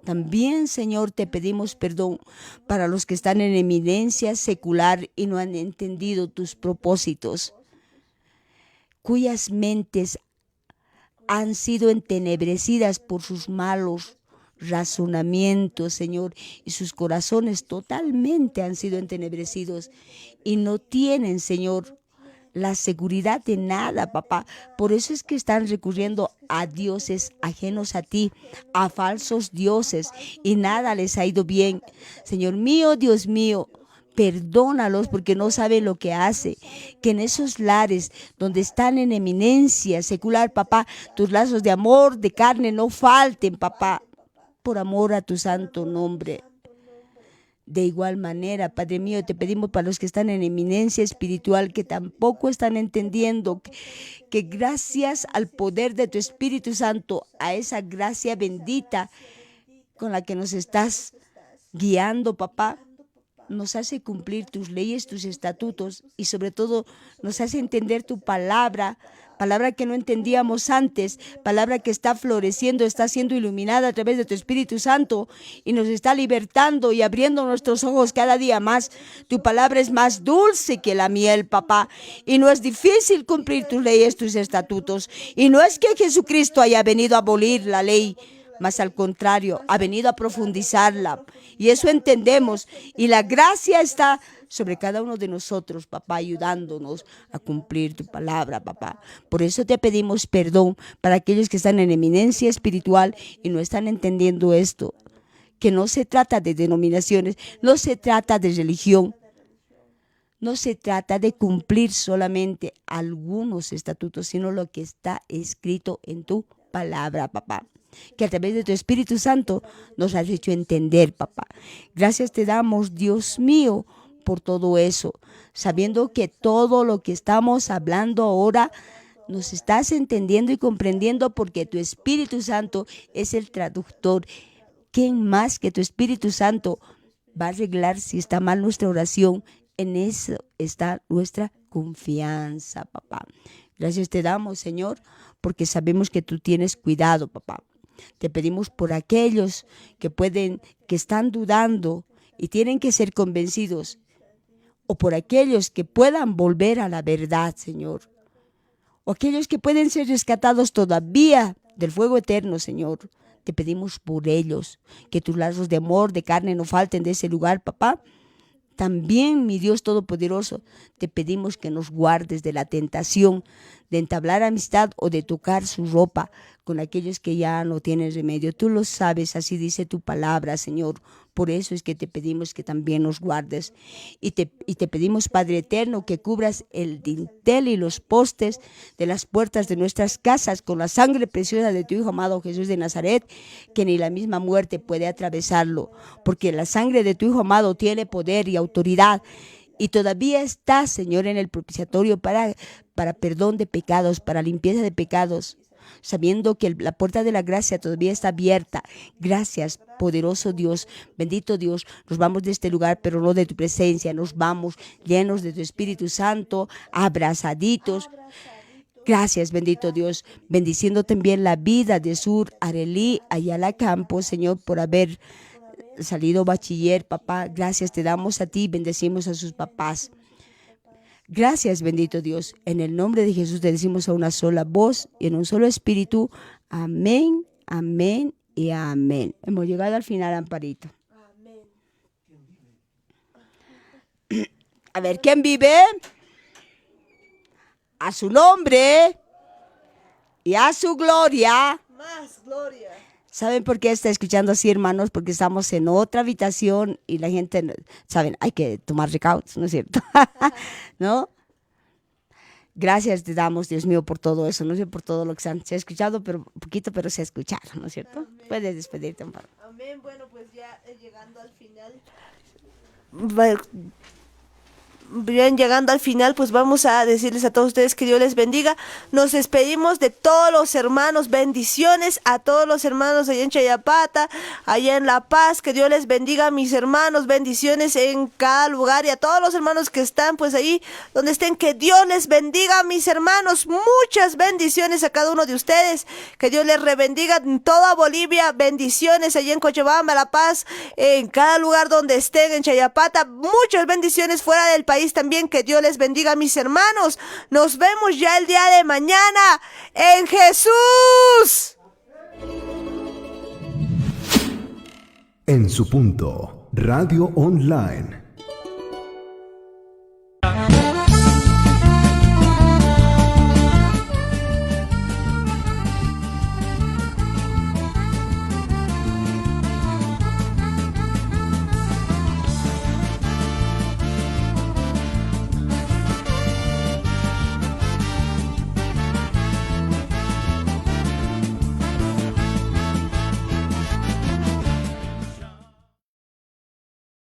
También, Señor, te pedimos perdón para los que están en eminencia secular y no han entendido tus propósitos, cuyas mentes han sido entenebrecidas por sus malos razonamientos, Señor, y sus corazones totalmente han sido entenebrecidos y no tienen, Señor, la seguridad de nada, papá. Por eso es que están recurriendo a dioses ajenos a ti, a falsos dioses, y nada les ha ido bien. Señor mío, Dios mío, perdónalos porque no saben lo que hace. Que en esos lares donde están en eminencia secular, papá, tus lazos de amor, de carne no falten, papá, por amor a tu santo nombre. De igual manera, Padre mío, te pedimos para los que están en eminencia espiritual, que tampoco están entendiendo, que gracias al poder de tu Espíritu Santo, a esa gracia bendita con la que nos estás guiando, papá, nos hace cumplir tus leyes, tus estatutos y sobre todo nos hace entender tu palabra, palabra que no entendíamos antes, palabra que está floreciendo, está siendo iluminada a través de tu Espíritu Santo y nos está libertando y abriendo nuestros ojos cada día más. Tu palabra es más dulce que la miel, papá, y no es difícil cumplir tus leyes, tus estatutos. Y no es que Jesucristo haya venido a abolir la ley, mas al contrario, ha venido a profundizarla. Y eso entendemos. Y la gracia está sobre cada uno de nosotros, papá, ayudándonos a cumplir tu palabra, papá. Por eso te pedimos perdón para aquellos que están en eminencia espiritual y no están entendiendo esto. Que no se trata de denominaciones, no se trata de religión. No se trata de cumplir solamente algunos estatutos, sino lo que está escrito en tu palabra, papá. Que a través de tu Espíritu Santo nos has hecho entender, papá. Gracias te damos, Dios mío, por todo eso, sabiendo que todo lo que estamos hablando ahora nos estás entendiendo y comprendiendo porque tu Espíritu Santo es el traductor. ¿Quién más que tu Espíritu Santo va a arreglar si está mal nuestra oración? En eso está nuestra confianza, papá. Gracias te damos, Señor, porque sabemos que tú tienes cuidado, papá. Te pedimos por aquellos que están dudando y tienen que ser convencidos, o por aquellos que puedan volver a la verdad, Señor, o aquellos que pueden ser rescatados todavía del fuego eterno, Señor. Te pedimos por ellos, que tus lazos de amor, de carne no falten de ese lugar, papá. También, mi Dios Todopoderoso, te pedimos que nos guardes de la tentación de entablar amistad o de tocar su ropa con aquellos que ya no tienen remedio. Tú lo sabes, así dice tu palabra, Señor. Por eso es que te pedimos que también nos guardes. Y te pedimos, Padre Eterno, que cubras el dintel y los postes de las puertas de nuestras casas con la sangre preciosa de tu Hijo amado Jesús de Nazaret, que ni la misma muerte puede atravesarlo, porque la sangre de tu Hijo amado tiene poder y autoridad. Y todavía está, Señor, en el propiciatorio para perdón de pecados, para limpieza de pecados, sabiendo que la puerta de la gracia todavía está abierta. Gracias, poderoso Dios, bendito Dios. Nos vamos de este lugar, pero no de tu presencia. Nos vamos llenos de tu Espíritu Santo, abrazaditos. Gracias, bendito Dios. Bendiciendo también la vida de Sur Arelí Ayala Campos, Señor, por haber salido bachiller, papá. Gracias te damos a ti, bendecimos a sus papás. Gracias, bendito Dios. En el nombre de Jesús te decimos a una sola voz y en un solo espíritu. Amén, amén y amén. Hemos llegado al final, Amparito. Amén. A ver, ¿quién vive? A su nombre y a su gloria. Más gloria. ¿Saben por qué está escuchando así, hermanos? Porque estamos en otra habitación y la gente, ¿saben? Hay que tomar recaudos, ¿no es cierto? ¿No? Gracias te damos, Dios mío, por todo eso, no sé, por todo lo que se ha escuchado, pero poquito, pero se ha escuchado, ¿no es cierto? Amén. Puedes despedirte, Amparo. Amén, bueno, pues ya llegando al final. Bien, llegando al final, pues vamos a decirles a todos ustedes que Dios les bendiga. Nos despedimos de todos los hermanos, bendiciones a todos los hermanos allá en Chayapata, allá en La Paz, que Dios les bendiga, mis hermanos, bendiciones en cada lugar y a todos los hermanos que están pues ahí donde estén, que Dios les bendiga, mis hermanos, muchas bendiciones a cada uno de ustedes, que Dios les rebendiga en toda Bolivia, bendiciones allá en Cochabamba, La Paz, en cada lugar donde estén, en Chayapata, muchas bendiciones fuera del país también, que Dios les bendiga, mis hermanos. Nos vemos ya el día de mañana en Jesús. En su punto, Radio Online.